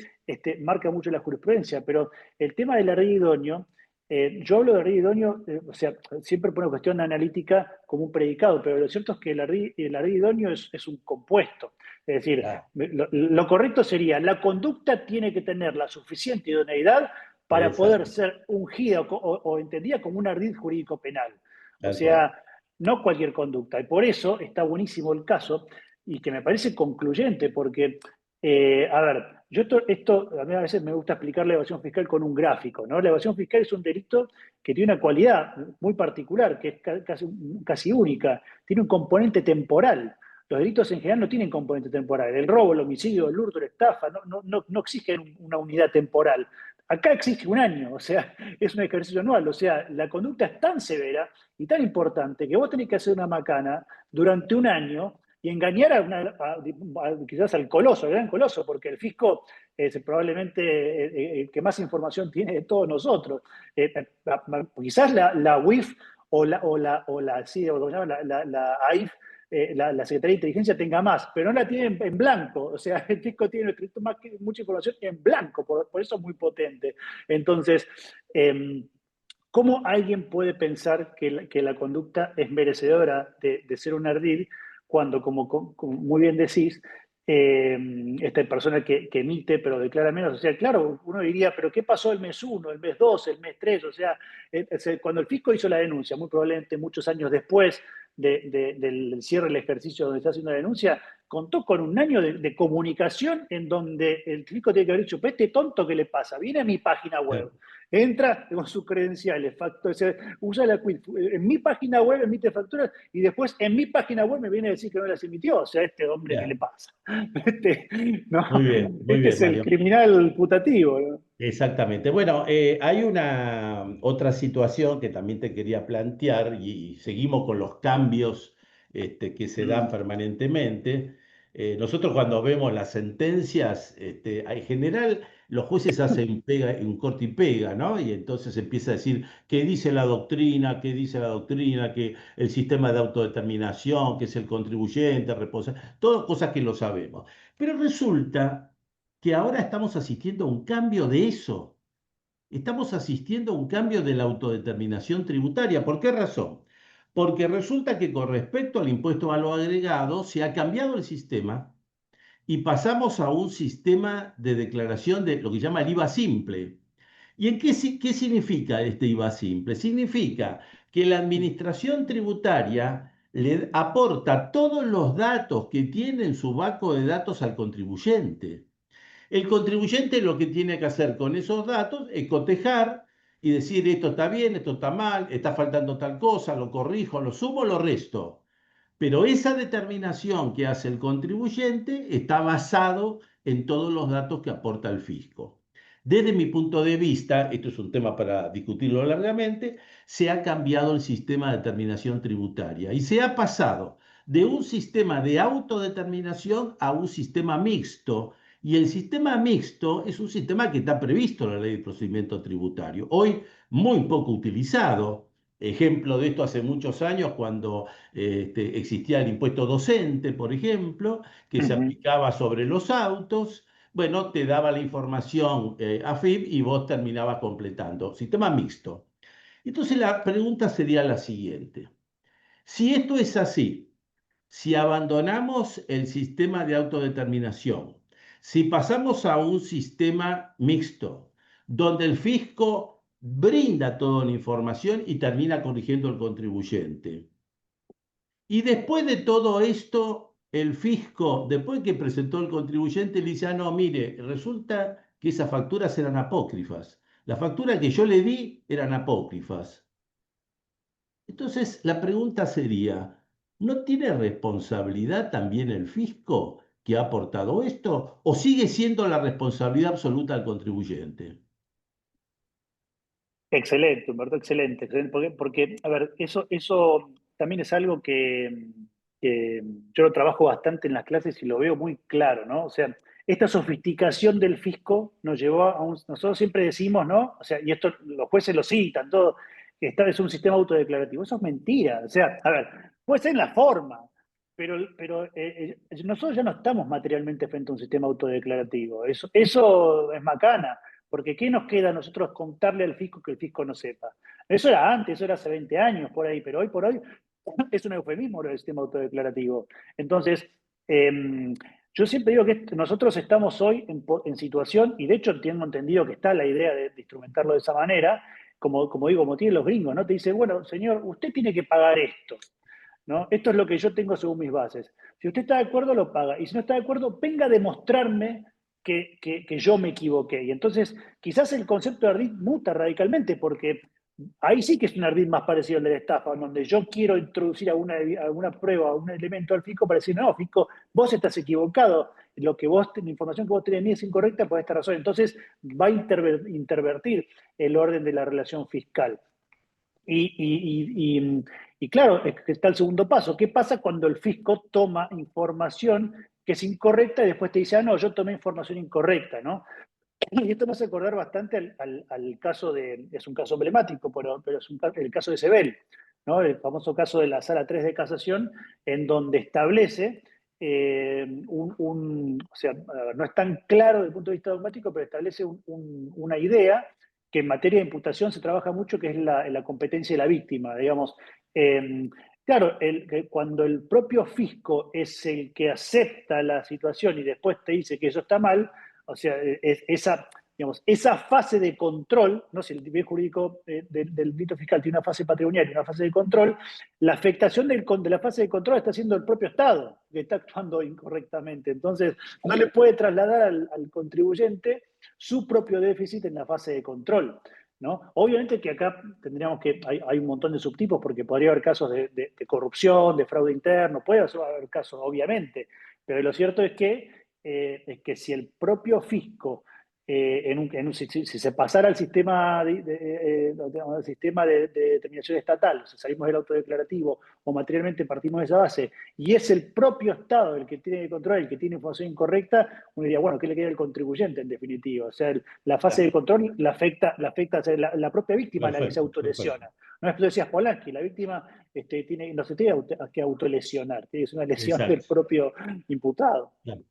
marca mucho la jurisprudencia, pero el tema del ardid idóneo, yo hablo de ardid idóneo, o sea, siempre pongo cuestión analítica como un predicado, pero lo cierto es que el ardid idóneo es un compuesto. Es decir, Ah, lo correcto sería, la conducta tiene que tener la suficiente idoneidad para poder exacto, ser ungida o entendida como un ardid jurídico penal. O tal cual. sea, no cualquier conducta. Y por eso está buenísimo el caso y que me parece concluyente, porque, a ver, a mí a veces me gusta explicar la evasión fiscal con un gráfico, ¿no? La evasión fiscal es un delito que tiene una cualidad muy particular, que es casi única, tiene un componente temporal. Los delitos en general no tienen componente temporal. El robo, el homicidio, el hurto, la estafa, no exigen una unidad temporal. Acá exige un año, o sea, es un ejercicio anual, o sea, la conducta es tan severa y tan importante que vos tenés que hacer una macana durante un año y engañar quizás al coloso, al gran coloso, porque el fisco es probablemente el que más información tiene de todos nosotros. Quizás la UIF sí, o la AIF, la Secretaría de Inteligencia tenga más, pero no la tiene en blanco. O sea, el fisco tiene mucha información en blanco, por eso es muy potente. Entonces, ¿cómo alguien puede pensar que la conducta es merecedora de ser un ardid cuando, como muy bien decís, esta persona que emite pero declara menos? O sea, claro, uno diría, pero ¿qué pasó el mes 1, el mes 2, el mes 3? O sea, cuando el fisco hizo la denuncia, muy probablemente muchos años después del cierre del ejercicio donde está haciendo la denuncia, contó con un año de comunicación en donde el fisco tiene que haber dicho, pues este tonto, ¿qué le pasa? Viene a mi página web, entra con sus credenciales, usa la quit, en mi página web emite facturas y después en mi página web me viene a decir que no las emitió. O sea, este hombre, ¿qué le Bien, pasa? Este, no, muy este bien, es el Mario. criminal putativo, ¿no? Exactamente. Bueno, hay una otra situación que también te quería plantear y seguimos con los cambios que se dan Mm, permanentemente. Nosotros cuando vemos las sentencias, en general los jueces hacen un corte y pega, ¿no? Y entonces empieza a decir qué dice la doctrina, qué dice la doctrina, que el sistema de autodeterminación, que es el contribuyente, responsable, todas cosas que lo sabemos. Pero resulta que ahora estamos asistiendo a un cambio de eso. Estamos asistiendo a un cambio de la autodeterminación tributaria. ¿Por qué razón? Porque resulta que con respecto al impuesto a valor agregado se ha cambiado el sistema y pasamos a un sistema de declaración de lo que llama el IVA simple. ¿Y en qué significa este IVA simple? Significa que la administración tributaria le aporta todos los datos que tiene en su banco de datos al contribuyente. El contribuyente lo que tiene que hacer con esos datos es cotejar y decir esto está bien, esto está mal, está faltando tal cosa, lo corrijo, lo sumo, lo resto. Pero esa determinación que hace el contribuyente está basado en todos los datos que aporta el fisco. Desde mi punto de vista, esto es un tema para discutirlo largamente, se ha cambiado el sistema de determinación tributaria y se ha pasado de un sistema de autodeterminación a un sistema mixto. Y el sistema mixto es un sistema que está previsto en la ley de procedimiento tributario, hoy muy poco utilizado. Ejemplo de esto hace muchos años cuando existía el impuesto docente, por ejemplo, que se ujú. aplicaba sobre los autos. Bueno, te daba la información AFIP y vos terminabas completando. Sistema mixto. Entonces la pregunta sería la siguiente. Si esto es así, si abandonamos el sistema de autodeterminación, si pasamos a un sistema mixto, donde el fisco brinda toda la información y termina corrigiendo el contribuyente, y después de todo esto, el fisco, después que presentó el contribuyente, le dice, ah, no, mire, resulta que esas facturas eran apócrifas. Las facturas que yo le di eran apócrifas. Entonces, la pregunta sería, ¿no tiene responsabilidad también el fisco que ha aportado esto? ¿O sigue siendo la responsabilidad absoluta del contribuyente? Excelente, Humberto, excelente, excelente. Porque, a ver, eso también es algo que yo lo trabajo bastante en las clases y lo veo muy claro, ¿no? O sea, esta sofisticación del fisco nos llevó a nosotros siempre decimos, ¿no? O sea, y esto los jueces lo citan, todo, que esta es un sistema autodeclarativo. Eso es mentira. O sea, a ver, puede ser en la forma, pero nosotros ya no estamos materialmente frente a un sistema autodeclarativo. Eso es macana. Porque ¿qué nos queda a nosotros contarle al fisco que el fisco no sepa? Eso era antes, eso era hace 20 años por ahí, pero hoy por hoy es un eufemismo el sistema autodeclarativo. Entonces, yo siempre digo que nosotros estamos hoy en situación, y de hecho tengo entendido que está la idea de instrumentarlo de esa manera, como digo, como tienen los gringos, ¿no? Te dice, bueno, señor, usted tiene que pagar esto, ¿no? Esto es lo que yo tengo según mis bases. Si usted está de acuerdo, lo paga. Y si no está de acuerdo, venga a demostrarme que yo me equivoqué. Y entonces, quizás el concepto de ardid muta radicalmente, porque Ahí sí que es un ardid más parecido al de la estafa, donde yo quiero introducir alguna prueba, un elemento al fisco para decir, no, fisco, vos estás equivocado, la información que vos tenés de mí es incorrecta por esta razón. Entonces va a intervertir el orden de la relación fiscal. Y, y, y, y claro, está el segundo paso. ¿Qué pasa cuando el fisco toma información que es incorrecta y después te dice, ah, no, yo tomé información incorrecta, ¿no? Y esto me hace acordar bastante al caso es un caso emblemático, pero es el caso de Sebel, ¿no? El famoso caso de la Sala 3 de Casación, en donde establece o sea, no es tan claro desde el punto de vista dogmático, pero establece una idea que en materia de imputación se trabaja mucho, que es la competencia de la víctima, digamos. Claro, cuando el propio fisco es el que acepta la situación y después te dice que eso está mal, o sea, digamos, esa fase de control, ¿no? Si el bien jurídico del delito fiscal tiene una fase patrimonial y una fase de control, la afectación de la fase de control está haciendo el propio Estado, que está actuando incorrectamente. Entonces, no le puede trasladar al contribuyente su propio déficit en la fase de control, ¿no? Obviamente que acá tendríamos hay un montón de subtipos porque podría haber casos de corrupción, de fraude interno, puede haber casos, obviamente, pero lo cierto es que si el propio fisco, si se pasara al sistema al sistema de determinación estatal, o sea, salimos del autodeclarativo o materialmente partimos de esa base, y es el propio Estado el que tiene que controlar, el que tiene información incorrecta, uno diría, bueno, ¿qué le queda al contribuyente en definitiva? O sea, la fase de Claro, control o sea, la propia víctima es la que se perfecto, perfecto. autolesiona. No es que tú decías Polanski, la víctima no se tiene que autolesionar, es una lesión del Exacto. propio imputado. Claro.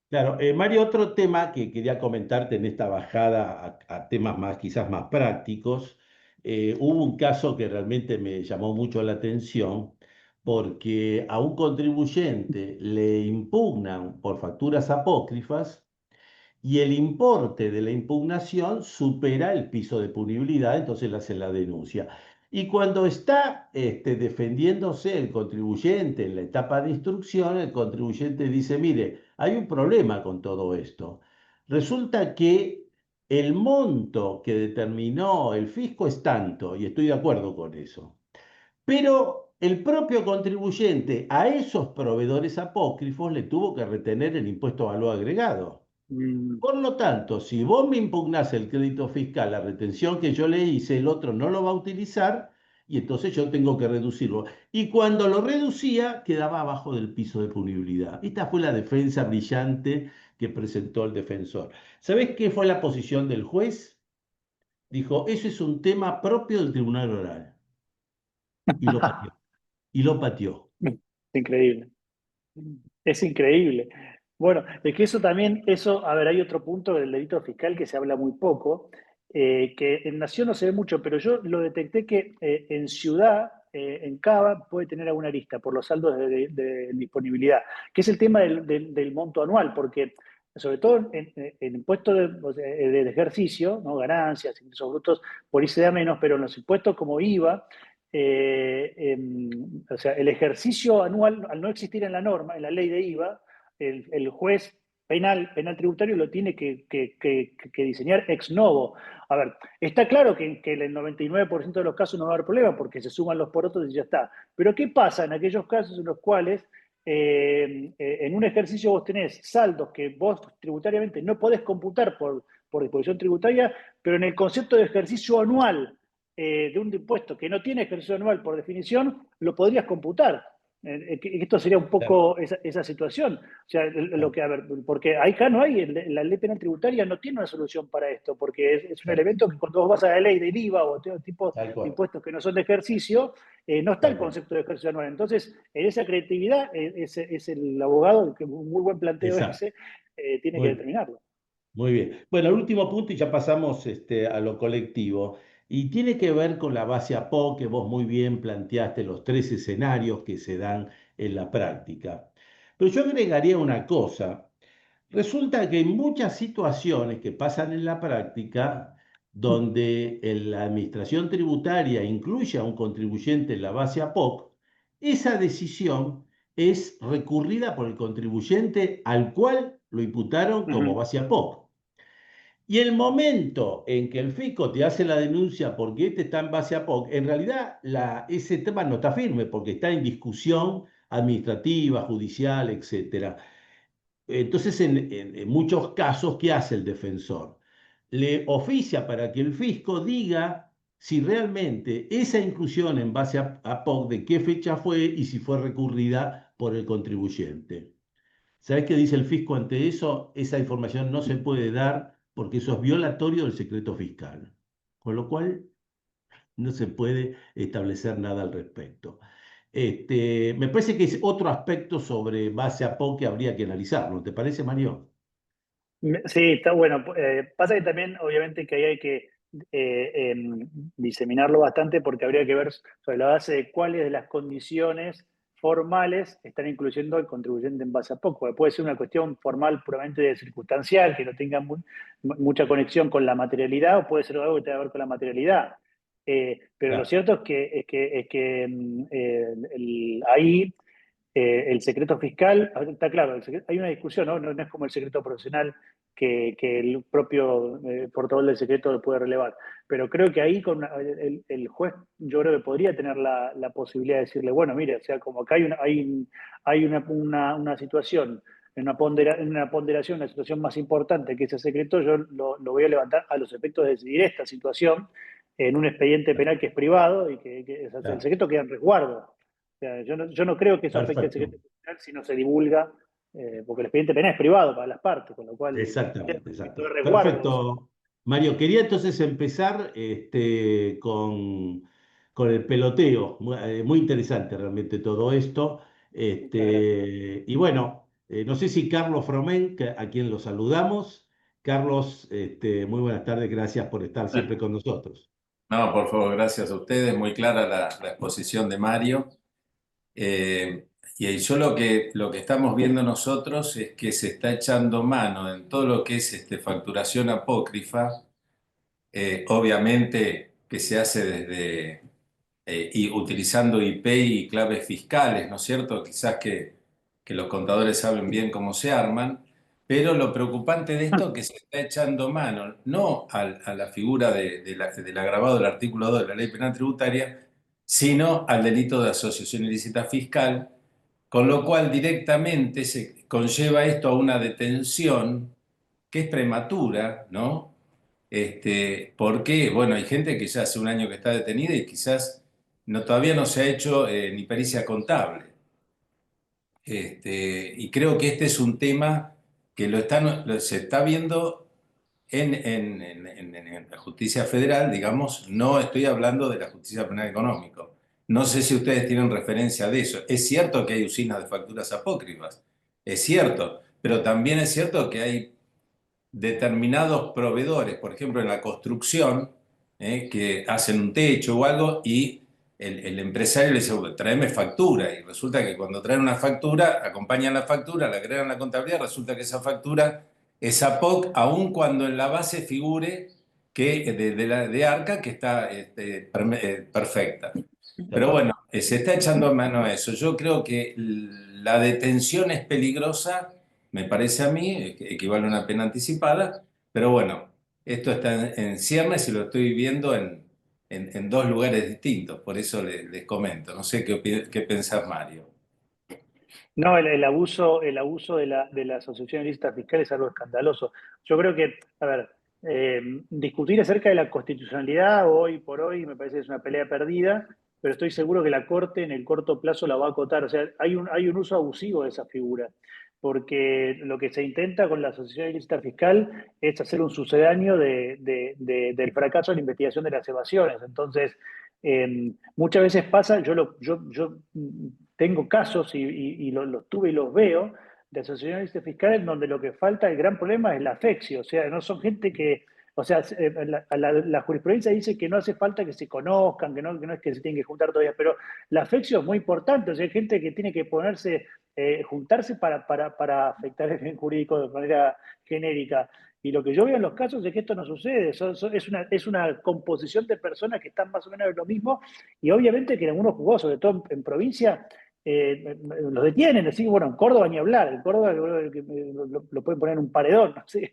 Claro, Mario, otro tema que quería comentarte en esta bajada a temas más, quizás más prácticos, hubo un caso que realmente me llamó mucho la atención porque a un contribuyente le impugnan por facturas apócrifas y el importe de la impugnación supera el piso de punibilidad, entonces le hacen la denuncia. Y cuando está defendiéndose el contribuyente en la etapa de instrucción, el contribuyente dice, mire, hay un problema con todo esto. Resulta que el monto que determinó el fisco es tanto, y estoy de acuerdo con eso, pero el propio contribuyente a esos proveedores apócrifos le tuvo que retener el impuesto a valor agregado. Mm, Por lo tanto, si vos me impugnás el crédito fiscal, la retención que yo le hice, el otro no lo va a utilizar y entonces yo tengo que reducirlo. Y cuando lo reducía, quedaba abajo del piso de punibilidad. Esta fue la defensa brillante que presentó el defensor. ¿Sabés qué fue la posición del juez? Dijo, eso es un tema propio del tribunal oral. Y lo pateó. Y lo pateó. es increíble. Es increíble. Bueno, es que eso también, a ver, hay otro punto del delito fiscal que se habla muy poco, que en Nación no se ve mucho, pero yo lo detecté que en Ciudad, en Cava, puede tener alguna arista por los saldos de disponibilidad, que es el tema del monto anual, porque sobre todo en impuestos o sea, del ejercicio, ¿no? Ganancias, ingresos brutos, por ahí se da menos, pero en los impuestos como IVA, o sea, el ejercicio anual, al no existir en la norma, en la ley de IVA, el juez penal tributario lo tiene que diseñar ex novo. A ver, está claro que en el 99% de los casos no va a haber problema porque se suman los porotos y ya está. Pero ¿qué pasa en aquellos casos en los cuales en un ejercicio vos tenés saldos que vos tributariamente no podés computar por disposición tributaria, pero en el concepto de ejercicio anual de un impuesto que no tiene ejercicio anual por definición, lo podrías computar? Esto sería un Claro, poco esa situación. O sea, lo claro, que, a ver, porque acá no hay, la ley penal tributaria no tiene una solución para esto, porque es un claro, elemento que cuando vos vas a la ley del IVA o otro tipo tal de cual, impuestos que no son de ejercicio, no está el tal cual. concepto de ejercicio anual. Entonces, en esa creatividad es el abogado, que un muy buen planteo Exacto. ese, tiene que Muy, determinarlo. muy bien. Bueno, el último punto y ya pasamos a lo colectivo. Y tiene que ver con la base APO, que vos muy bien planteaste los tres escenarios que se dan en la práctica. Pero yo agregaría una cosa. Resulta que en muchas situaciones que pasan en la práctica, donde la administración tributaria incluye a un contribuyente en la base APOC, esa decisión es recurrida por el contribuyente al cual lo imputaron como Ujú. base APOC. Y el momento en que el fisco te hace la denuncia porque este está en base a POC, en realidad ese tema no está firme porque está en discusión administrativa, judicial, etcétera. Entonces, en muchos casos, ¿qué hace el defensor? Le oficia para que el fisco diga si realmente esa inclusión en base a POC, de qué fecha fue y si fue recurrida por el contribuyente. ¿Sabés qué dice el fisco ante eso? Esa información no se puede dar porque eso es violatorio del secreto fiscal. Con lo cual, no se puede establecer nada al respecto. Me parece que es otro aspecto sobre base a POC que habría que analizar, ¿no te parece, Mario? Sí, está bueno. Pasa que también, obviamente, que ahí hay que diseminarlo bastante porque habría que ver sobre la base de cuáles de las condiciones formales están incluyendo al contribuyente en base a poco. Porque puede ser una cuestión formal puramente de circunstancial, que no tenga mucha conexión con la materialidad, o puede ser algo que tenga que ver con la materialidad. Pero lo Claro, cierto es que ahí el secreto fiscal, está claro, hay una discusión, ¿no? No es como el secreto profesional que el propio portavoz del secreto lo puede relevar. Pero creo que ahí el juez, yo creo que podría tener la posibilidad de decirle, bueno, mire, o sea, como acá hay una situación, en una ponderación, una situación más importante que ese secreto, yo lo voy a levantar a los efectos de decidir esta situación en un expediente claro, penal que es privado y o sea, el claro. secreto queda en resguardo. O sea, yo no creo que eso afecte el Perfecto. secreto fiscal si no se divulga, porque el expediente penal es privado para las partes, con lo cual queda Exactamente, un efecto de exacto. resguardo. Perfecto. Mario, quería entonces empezar con el peloteo. Muy interesante realmente todo esto. Muchas gracias. Y bueno, no sé si Carlos Fromen, a quien lo saludamos. Carlos, muy buenas tardes, gracias por estar siempre con nosotros. No, por favor, gracias a ustedes. Muy clara la exposición de Mario. Y yo lo que estamos viendo nosotros es que se está echando mano en todo lo que es facturación apócrifa, obviamente que se hace desde y utilizando IP y claves fiscales, ¿no es cierto? Quizás que los contadores saben bien cómo se arman, pero lo preocupante de esto es que se está echando mano no a la figura del agravado del artículo 2 de la Ley Penal Tributaria, sino al delito de asociación ilícita fiscal, con lo cual directamente se conlleva esto a una detención que es prematura, ¿no? Porque, bueno, hay gente que ya hace un año que está detenida y quizás todavía no se ha hecho ni pericia contable. Y creo que este es un tema que se está viendo en la justicia federal, digamos, no estoy hablando de la justicia penal económica. No sé si ustedes tienen referencia de eso. Es cierto que hay usinas de facturas apócrifas, es cierto, pero también es cierto que hay determinados proveedores, por ejemplo en la construcción, que hacen un techo o algo y el empresario le dice, "Bueno, tráeme factura", y resulta que cuando traen una factura, acompañan la factura, la agregan a la contabilidad, resulta que esa factura es APOC, aun cuando en la base figure que de ARCA que está perfecta. Pero Claro. bueno, se está echando mano a eso. Yo creo que la detención es peligrosa, me parece a mí, que equivale a una pena anticipada, pero bueno, esto está en ciernes y lo estoy viviendo en dos lugares distintos, por eso les comento. No sé qué pensás, Mario. No, el abuso de la asociación ilícita fiscal es algo escandaloso. Yo creo que, a ver, discutir acerca de la constitucionalidad hoy por hoy me parece que es una pelea perdida, pero estoy seguro que la Corte en el corto plazo la va a acotar. O sea, hay un uso abusivo de esa figura, porque lo que se intenta con la asociación ilícita fiscal es hacer un sucedáneo del fracaso de la investigación de las evasiones. Entonces, muchas veces pasa, yo tengo casos y los tuve y los veo de asociaciones fiscales donde lo que falta, el gran problema es la afección, o sea, no son gente que, o sea, la jurisprudencia dice que no hace falta que se conozcan, que no es que se tienen que juntar todavía, pero la afección es muy importante, o sea, hay gente que tiene que juntarse para afectar el bien jurídico de manera genérica. Y lo que yo veo en los casos es que esto no sucede, es una composición de personas que están más o menos en lo mismo, y obviamente que en algunos juzgados, sobre todo en provincia, los detienen, así, bueno, en Córdoba ni hablar, en Córdoba lo pueden poner en un paredón, ¿no? Sí.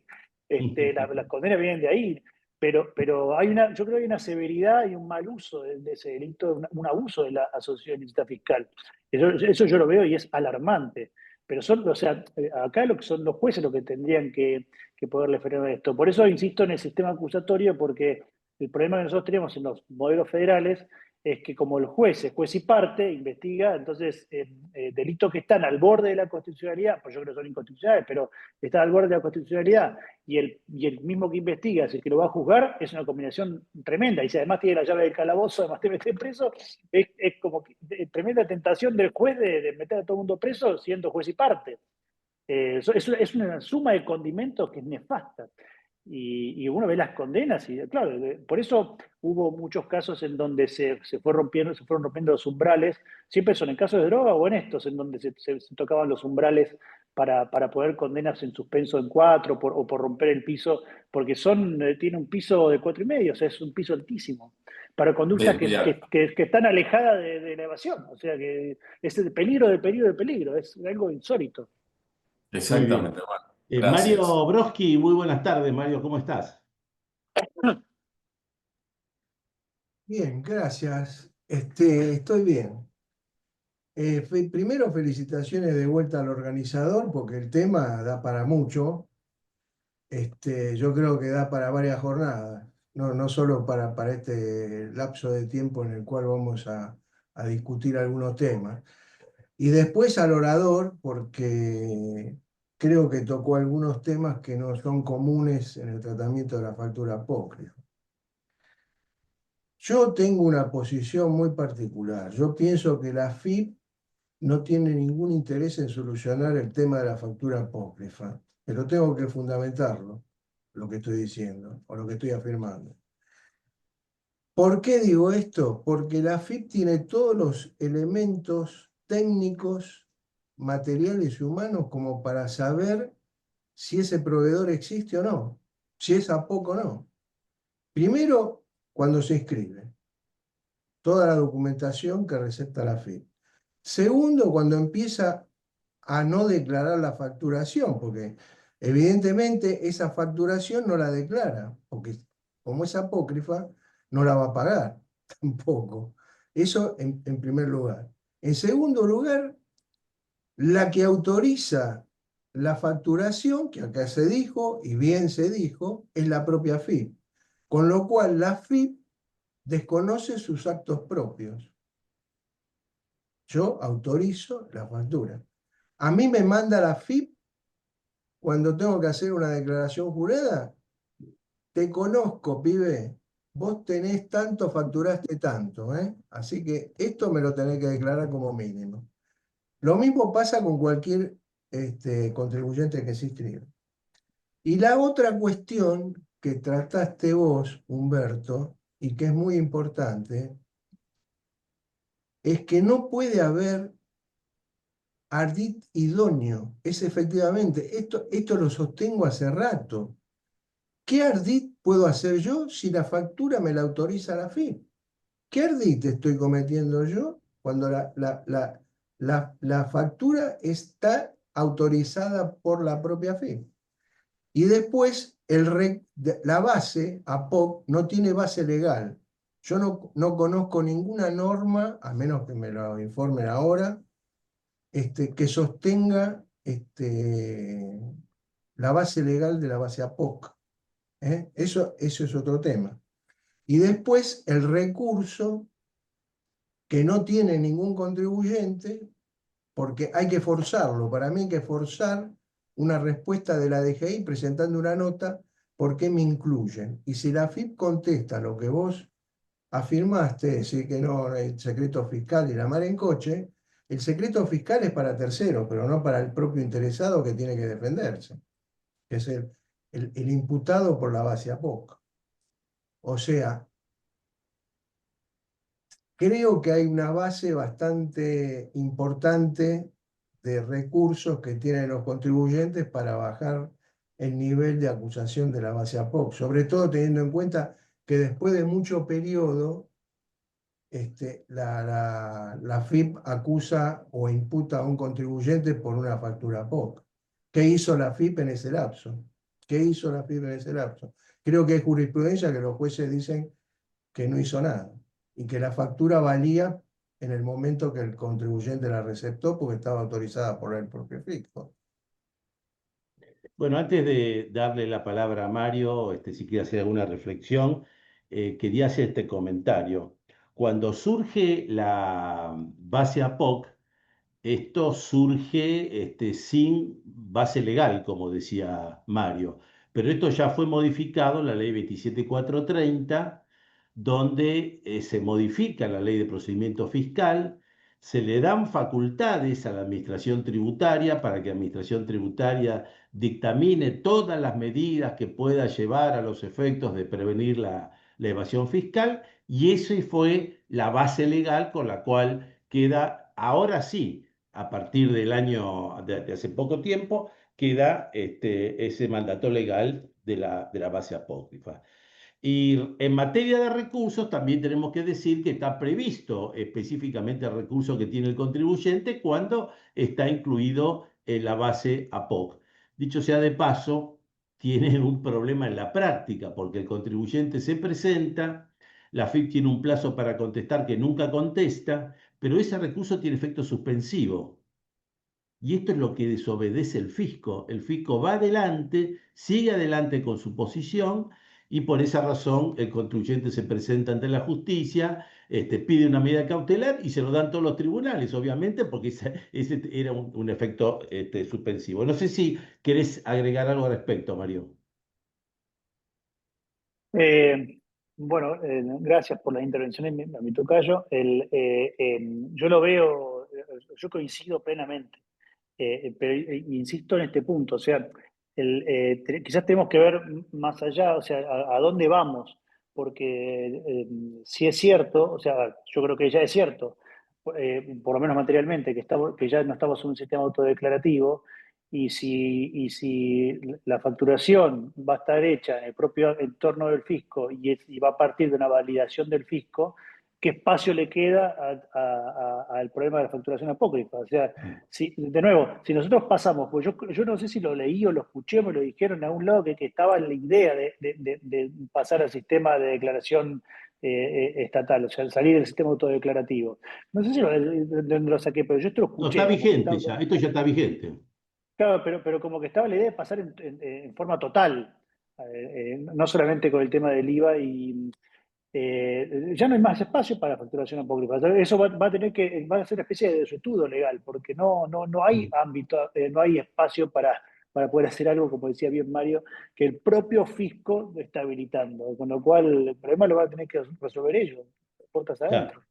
Las condenas vienen de ahí, pero yo creo que hay una severidad y un mal uso de ese delito, un abuso de la asociación ilícita fiscal. Eso yo lo veo y es alarmante. Pero o sea, acá lo que son los jueces los que tendrían que poderle frenar esto. Por eso insisto en el sistema acusatorio, porque el problema que nosotros tenemos en los modelos federales es que como el juez y parte, investiga, entonces delitos que están al borde de la constitucionalidad, pues yo creo que son inconstitucionales, pero están al borde de la constitucionalidad, y el mismo que investiga, si es que lo va a juzgar, es una combinación tremenda. Y si además tiene la llave del calabozo, además te mete preso, es como que, tremenda tentación del juez de meter a todo el mundo preso siendo juez y parte. Es una suma de condimentos que es nefasta. Y uno ve las condenas y, claro, por eso hubo muchos casos en donde se fueron rompiendo los umbrales. Siempre son en casos de droga o en estos, en donde se tocaban los umbrales para poder condenas en suspenso en 4 o por romper el piso, porque tiene un piso de 4,5, o sea, es un piso altísimo, para conductas que están alejadas de la evasión. O sea, que es el peligro de peligro de peligro, es algo insólito. Muy bien. Exactamente, bueno, gracias. Mario Broski, muy buenas tardes, Mario, ¿cómo estás? Bien, gracias. Estoy bien. Primero, felicitaciones de vuelta al organizador, porque el tema da para mucho. Yo creo que da para varias jornadas, no solo para este lapso de tiempo en el cual vamos a discutir algunos temas. Y después al orador, porque creo que tocó algunos temas que no son comunes en el tratamiento de la factura apócrifa. Yo tengo una posición muy particular. Yo pienso que la AFIP no tiene ningún interés en solucionar el tema de la factura apócrifa, pero tengo que fundamentarlo, lo que estoy diciendo o lo que estoy afirmando. ¿Por qué digo esto? Porque la AFIP tiene todos los elementos técnicos, materiales y humanos como para saber si ese proveedor existe o no, si es APOC o no. Primero, cuando se inscribe, toda la documentación que receta la AFIP. Segundo, cuando empieza a no declarar la facturación, porque evidentemente esa facturación no la declara, porque como es apócrifa, no la va a pagar tampoco. Eso en primer lugar. En segundo lugar, la que autoriza la facturación, que acá se dijo, y bien se dijo, es la propia FIP. Con lo cual la FIP desconoce sus actos propios. Yo autorizo la factura. A mí me manda la FIP cuando tengo que hacer una declaración jurada. Te conozco, pibe. Vos tenés tanto, facturaste tanto, ¿eh? Así que esto me lo tenés que declarar como mínimo. Lo mismo pasa con cualquier contribuyente que se inscribe. Y la otra cuestión que trataste vos, Humberto, y que es muy importante, es que no puede haber ardid idóneo. Es efectivamente, esto lo sostengo hace rato. ¿Qué ardid puedo hacer yo si la factura me la autoriza la FIP? ¿Qué ardid estoy cometiendo yo cuando la factura está autorizada por la propia FIP? Y después la base, APOC, no tiene base legal. Yo no conozco ninguna norma, a menos que me lo informen ahora, que sostenga la base legal de la base APOC. Eso es otro tema. Y después el recurso que no tiene ningún contribuyente, porque hay que forzarlo. Para mí hay que forzar una respuesta de la DGI presentando una nota, ¿por qué me incluyen? Y si la FIP contesta lo que vos afirmaste, decir que no hay secreto fiscal y la mar en coche, el secreto fiscal es para terceros, pero no para el propio interesado que tiene que defenderse, que es el imputado por la base APOC. O sea, creo que hay una base bastante importante de recursos que tienen los contribuyentes para bajar el nivel de acusación de la base APOC, sobre todo teniendo en cuenta que después de mucho periodo, la FIP acusa o imputa a un contribuyente por una factura APOC. ¿Qué hizo la FIP en ese lapso? ¿Qué hizo la FIP en ese lapso? Creo que hay jurisprudencia que los jueces dicen que no hizo nada y que la factura valía en el momento que el contribuyente la receptó porque estaba autorizada por el propio fisco. Bueno, antes de darle la palabra a Mario, si quiere hacer alguna reflexión, quería hacer este comentario. Cuando surge la base APOC, esto surge sin base legal, como decía Mario, pero esto ya fue modificado en la ley 27430, donde se modifica la ley de procedimiento fiscal, se le dan facultades a la administración tributaria para que la administración tributaria dictamine todas las medidas que pueda llevar a los efectos de prevenir la evasión fiscal, y esa fue la base legal con la cual queda, ahora sí, a partir del año de hace poco tiempo, queda ese mandato legal de la base apócrifa. Y en materia de recursos, también tenemos que decir que está previsto específicamente el recurso que tiene el contribuyente cuando está incluido en la base APOC. Dicho sea de paso, tienen un problema en la práctica, porque el contribuyente se presenta, la FIP tiene un plazo para contestar que nunca contesta, pero ese recurso tiene efecto suspensivo. Y esto es lo que desobedece el fisco. El fisco va adelante, sigue adelante con su posición, y por esa razón el contribuyente se presenta ante la justicia, pide una medida cautelar y se lo dan todos los tribunales, obviamente, porque ese era un efecto suspensivo. No sé si querés agregar algo al respecto, Mario. Eh, bueno, gracias por las intervenciones a mi tocayo. Yo lo veo, yo coincido plenamente, pero insisto en este punto, o sea, quizás tenemos que ver más allá, o sea, a dónde vamos, porque si es cierto, o sea, yo creo que ya es cierto, por lo menos materialmente, que ya no estamos en un sistema autodeclarativo, y si la facturación va a estar hecha en el propio entorno del fisco y va a partir de una validación del fisco, ¿qué espacio le queda al problema de la facturación apócrifa? O sea, de nuevo, si nosotros pasamos, pues yo no sé si lo leí o lo escuché, me lo dijeron en algún lado que estaba la idea de pasar al sistema de declaración estatal, o sea, salir del sistema autodeclarativo. No sé si lo saqué, pero yo esto lo No, está escuché, como que vigente estaba, ya, esto ya está vigente. claro, pero como que estaba la idea de pasar en forma total, no solamente con el tema del IVA, y ya no hay más espacio para facturación apócrifa. Eso va a ser una especie de sustituto legal, porque no hay ámbito, no hay espacio para poder hacer algo, como decía bien Mario, que el propio fisco lo está habilitando, con lo cual el problema lo van a tener que resolver ellos, puertas Ya, adentro.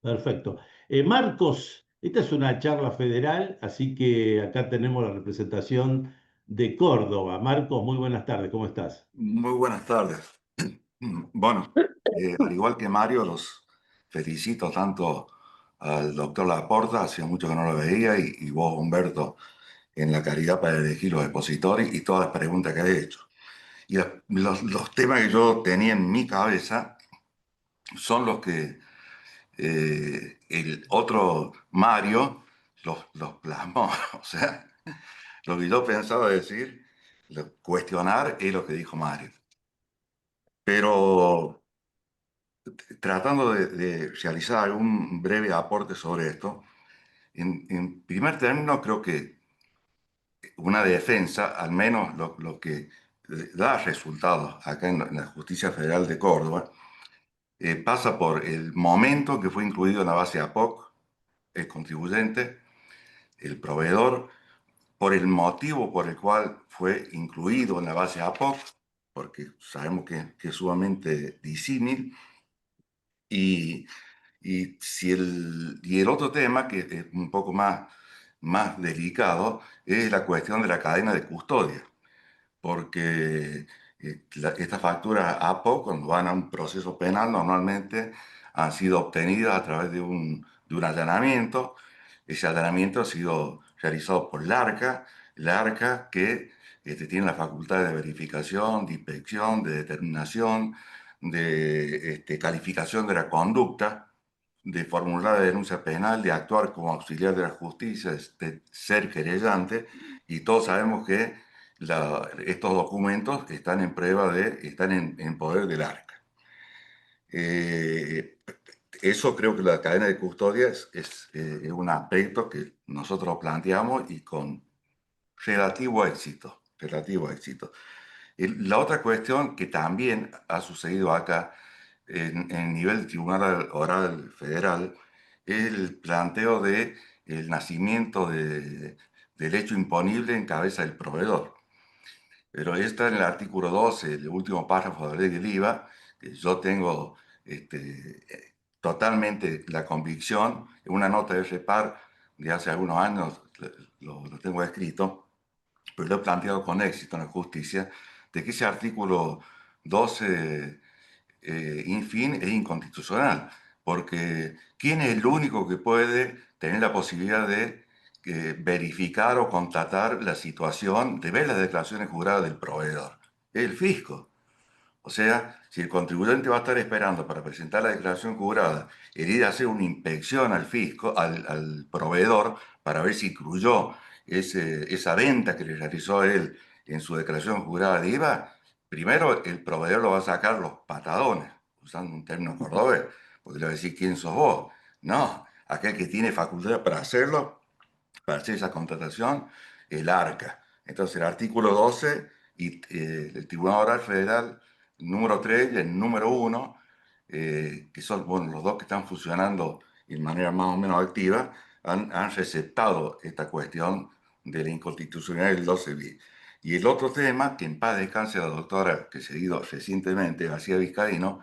perfecto. Marcos, esta es una charla federal, así que acá tenemos la representación de Córdoba. Marcos, muy buenas tardes, ¿cómo estás? Muy buenas tardes. Bueno, al igual que Mario, los felicito tanto al doctor Laporta, hacía mucho que no lo veía, y vos, Humberto, en la calidad para elegir los expositores y todas las preguntas que has hecho. Y los temas que yo tenía en mi cabeza son los que el otro Mario los plasmó. O sea, lo que yo pensaba decir, cuestionar es lo que dijo Mario. Pero tratando de realizar algún breve aporte sobre esto, en primer término creo que una defensa, al menos lo que da resultados acá en la Justicia Federal de Córdoba, pasa por el momento que fue incluido en la base APOC, el contribuyente, el proveedor, por el motivo por el cual fue incluido en la base APOC, porque sabemos que es sumamente disímil, y y el otro tema, que es un poco más delicado, es la cuestión de la cadena de custodia, porque estas facturas APO, cuando van a un proceso penal, normalmente han sido obtenidas a través de un allanamiento. Ese allanamiento ha sido realizado por la ARCA que tiene la facultad de verificación, de inspección, de determinación, de calificación de la conducta, de formular la denuncia penal, de actuar como auxiliar de la justicia, de ser querellante, y todos sabemos que estos documentos están en prueba están en poder del ARCA. Eso creo que la cadena de custodia es un aspecto que nosotros planteamos y con relativo éxito, relativo éxito. La otra cuestión que también ha sucedido acá en nivel del Tribunal Oral Federal es el planteo de el nacimiento del hecho imponible en cabeza del proveedor. Pero está en el artículo 12, el último párrafo de la ley del IVA, que yo tengo totalmente la convicción, en una nota de repar de hace algunos años lo tengo escrito, pero lo he planteado con éxito en la justicia, de que ese artículo 12 infin es inconstitucional, porque ¿quién es el único que puede tener la posibilidad de verificar o constatar la situación, de ver las declaraciones juradas del proveedor? Es el fisco. O sea, si el contribuyente va a estar esperando para presentar la declaración jurada, el ir a hacer una inspección al fisco, al proveedor, para ver si incluyó esa venta que le realizó a él en su declaración jurada de IVA, primero el proveedor lo va a sacar los patadones, usando un término cordobés, porque le va a decir quién sos vos. No, aquel que tiene facultad para hacerlo, para hacer esa contratación, el ARCA. Entonces, el artículo 12 y el Tribunal Oral Federal número 3 y el número 1, que son bueno, los dos que están funcionando de manera más o menos activa, han receptado esta cuestión de la inconstitucionalidad del 12 bis. Y el otro tema, que en paz descanse la doctora que se ha ido recientemente, García Vizcaíno,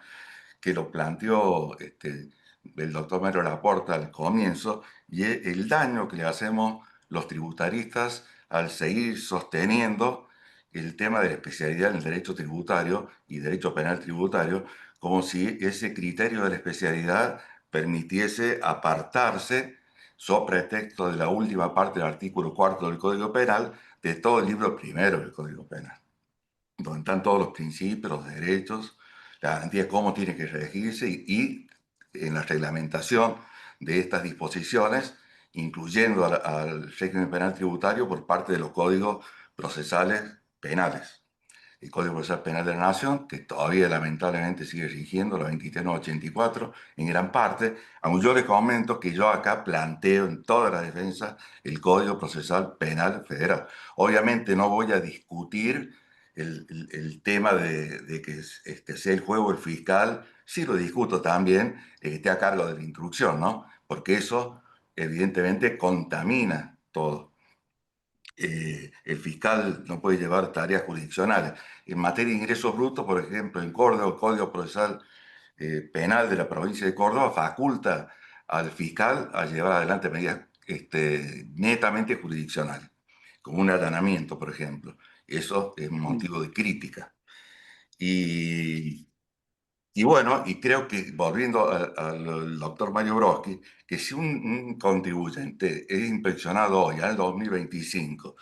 que lo planteó el doctor Mario Laporta al comienzo, y es el daño que le hacemos los tributaristas al seguir sosteniendo el tema de la especialidad en el derecho tributario y derecho penal tributario, como si ese criterio de la especialidad permitiese apartarse, sobre pretexto de la última parte del artículo 4 del Código Penal, de todo el libro primero del Código Penal, donde están todos los principios, los derechos, la garantía de cómo tiene que regirse y en la reglamentación de estas disposiciones, incluyendo al régimen penal tributario por parte de los códigos procesales penales. El Código Procesal Penal de la Nación, que todavía lamentablemente sigue rigiendo, la 23984, en gran parte, aunque yo les comento que yo acá planteo en toda la defensa el Código Procesal Penal Federal. Obviamente no voy a discutir el tema de que sea el juego el fiscal, sí lo discuto también, que esté a cargo de la instrucción, ¿no? Porque eso evidentemente contamina todo. El fiscal no puede llevar tareas jurisdiccionales. En materia de ingresos brutos, por ejemplo, en Córdoba, el Código Procesal Penal de la provincia de Córdoba faculta al fiscal a llevar adelante medidas netamente jurisdiccionales, como un allanamiento, por ejemplo. Eso es motivo de crítica. Y bueno, y creo que, volviendo al doctor Mario Broski, que si un contribuyente es inspeccionado hoy, al 2025,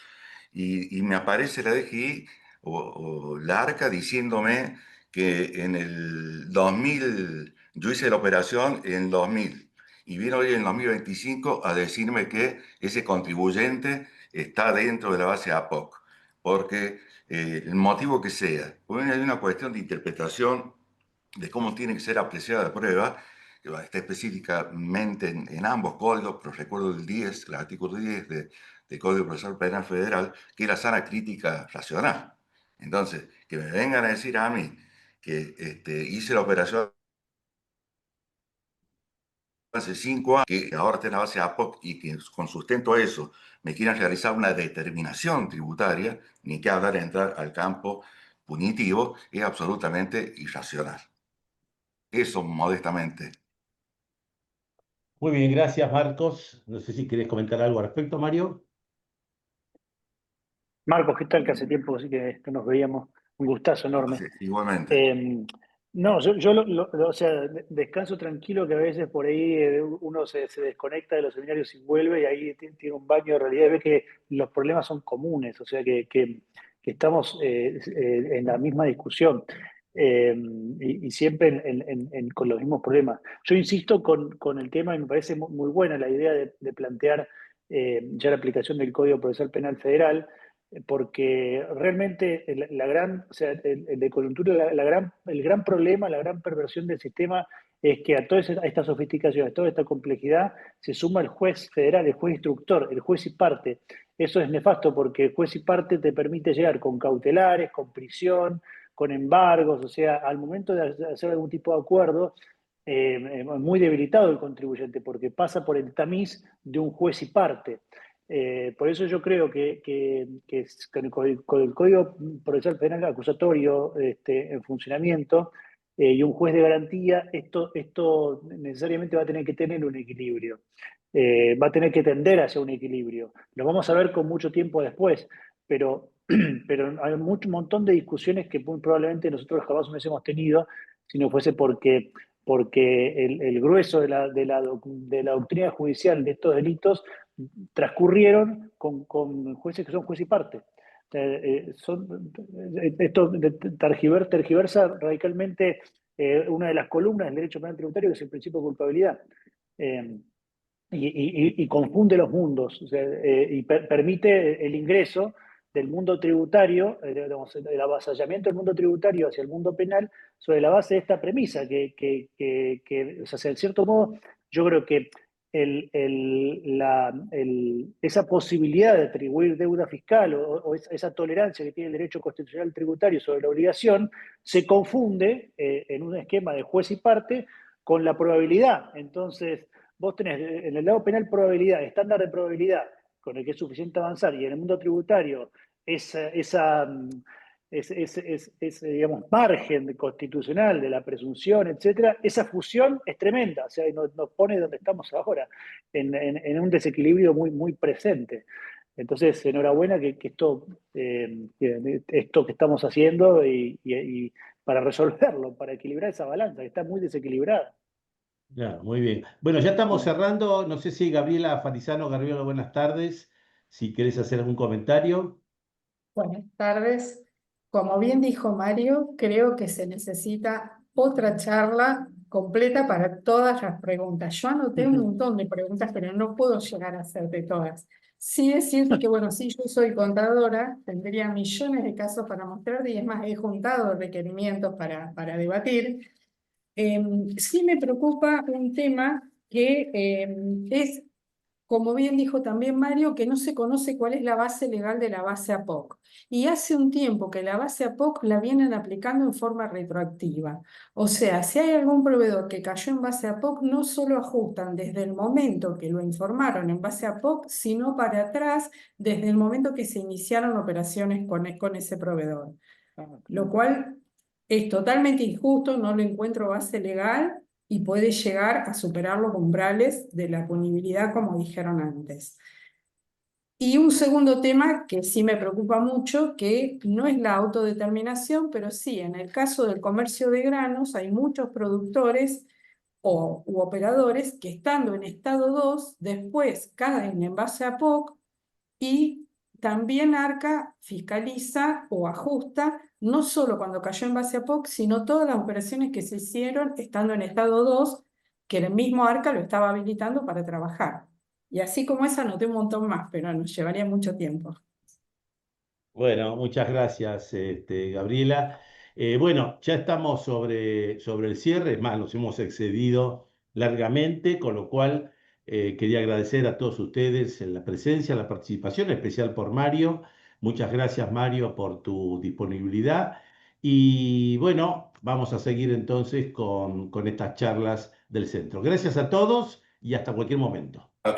y me aparece la DGI o la ARCA diciéndome que en el 2000, yo hice la operación en 2000, y viene hoy en 2025 a decirme que ese contribuyente está dentro de la base APOC, porque el motivo que sea, bueno, hay una cuestión de interpretación de cómo tiene que ser apreciada la prueba, que está específicamente en ambos códigos, pero recuerdo el 10, el artículo 10 del Código Procesal Penal Federal, que es la sana crítica racional. Entonces, que me vengan a decir a mí que hice la operación hace 5 años, que ahora está en la base APOC y que con sustento a eso me quieran realizar una determinación tributaria, ni que hablar de entrar al campo punitivo, es absolutamente irracional. Eso modestamente. Muy bien, gracias Marcos. No sé si querés comentar algo al respecto, Mario. Marcos, ¿qué tal? Que hace tiempo sí que nos veíamos. Un gustazo enorme. Sí, igualmente. No, yo o sea, descanso tranquilo, que a veces por ahí uno se desconecta de los seminarios y vuelve y ahí tiene un baño de realidad y ve que los problemas son comunes, o sea que estamos en la misma discusión y siempre con los mismos problemas. Yo insisto con el tema y me parece muy buena la idea de plantear ya la aplicación del Código Procesal Penal Federal. porque realmente o sea, de coyuntura, el gran problema, la gran perversión del sistema es que a toda esta sofisticación, a toda esta complejidad, se suma el juez federal, el juez instructor, el juez y parte. Eso es nefasto porque el juez y parte te permite llegar con cautelares, con prisión, con embargos, o sea, al momento de hacer algún tipo de acuerdo, muy debilitado el contribuyente porque pasa por el tamiz de un juez y parte. Por eso yo creo que con el Código Procesal Penal acusatorio en funcionamiento y un juez de garantía, esto necesariamente va a tener que tener un equilibrio. Va a tener que tender hacia un equilibrio. Lo vamos a ver con mucho tiempo después, pero, pero hay un montón de discusiones que muy probablemente nosotros jamás hubiésemos tenido si no fuese porque el grueso de la doctrina judicial de estos delitos transcurrieron con jueces que son juez y parte. Esto tergiversa radicalmente una de las columnas del derecho penal tributario, que es el principio de culpabilidad. Y confunde los mundos, o sea, y permite el ingreso del mundo tributario, digamos, el avasallamiento del mundo tributario hacia el mundo penal sobre la base de esta premisa, o sea, en cierto modo, yo creo que esa posibilidad de atribuir deuda fiscal o esa tolerancia que tiene el derecho constitucional tributario sobre la obligación se confunde en un esquema de juez y parte con la probabilidad. Entonces, vos tenés en el lado penal probabilidad, estándar de probabilidad con el que es suficiente avanzar, y en el mundo tributario ese digamos, margen constitucional de la presunción, etcétera, esa fusión es tremenda, o sea, nos pone donde estamos ahora, en un desequilibrio muy presente. Entonces, enhorabuena que esto que estamos haciendo y para resolverlo, para equilibrar esa balanza, que está muy desequilibrada. Ya, muy bien. Bueno, ya estamos cerrando. No sé si Gabriela Farizano, Garbiolo, buenas tardes. Si querés hacer algún comentario. Buenas tardes. Como bien dijo Mario, creo que se necesita otra charla completa para todas las preguntas. Yo anoté un montón de preguntas, pero no puedo llegar a hacerte todas. Sí decirte que, bueno, sí, yo soy contadora, tendría millones de casos para mostrar y es más, he juntado requerimientos para debatir. Sí me preocupa un tema que es, como bien dijo también Mario, que no se conoce cuál es la base legal de la base APOC. Y hace un tiempo que la base APOC la vienen aplicando en forma retroactiva. O sea, si hay algún proveedor que cayó en base APOC, no solo ajustan desde el momento que lo informaron en base APOC, sino para atrás desde el momento que se iniciaron operaciones con ese proveedor. Lo cual es totalmente injusto, no lo encuentro base legal y puede llegar a superar los umbrales de la punibilidad, como dijeron antes. Y un segundo tema que sí me preocupa mucho, que no es la autodeterminación, pero sí, en el caso del comercio de granos hay muchos productores u operadores que estando en estado 2, después caen en base a POC y también ARCA fiscaliza o ajusta, no solo cuando cayó en base a POC, sino todas las operaciones que se hicieron estando en estado 2, que el mismo ARCA lo estaba habilitando para trabajar. Y así como esa anoté un montón más, pero nos llevaría mucho tiempo. Bueno, muchas gracias, Gabriela. Bueno, ya estamos sobre el cierre, es más, nos hemos excedido largamente, con lo cual quería agradecer a todos ustedes la presencia, la participación, en especial por Mario. Muchas gracias, Mario, por tu disponibilidad. Y bueno, vamos a seguir entonces con estas charlas del centro. Gracias a todos y hasta cualquier momento.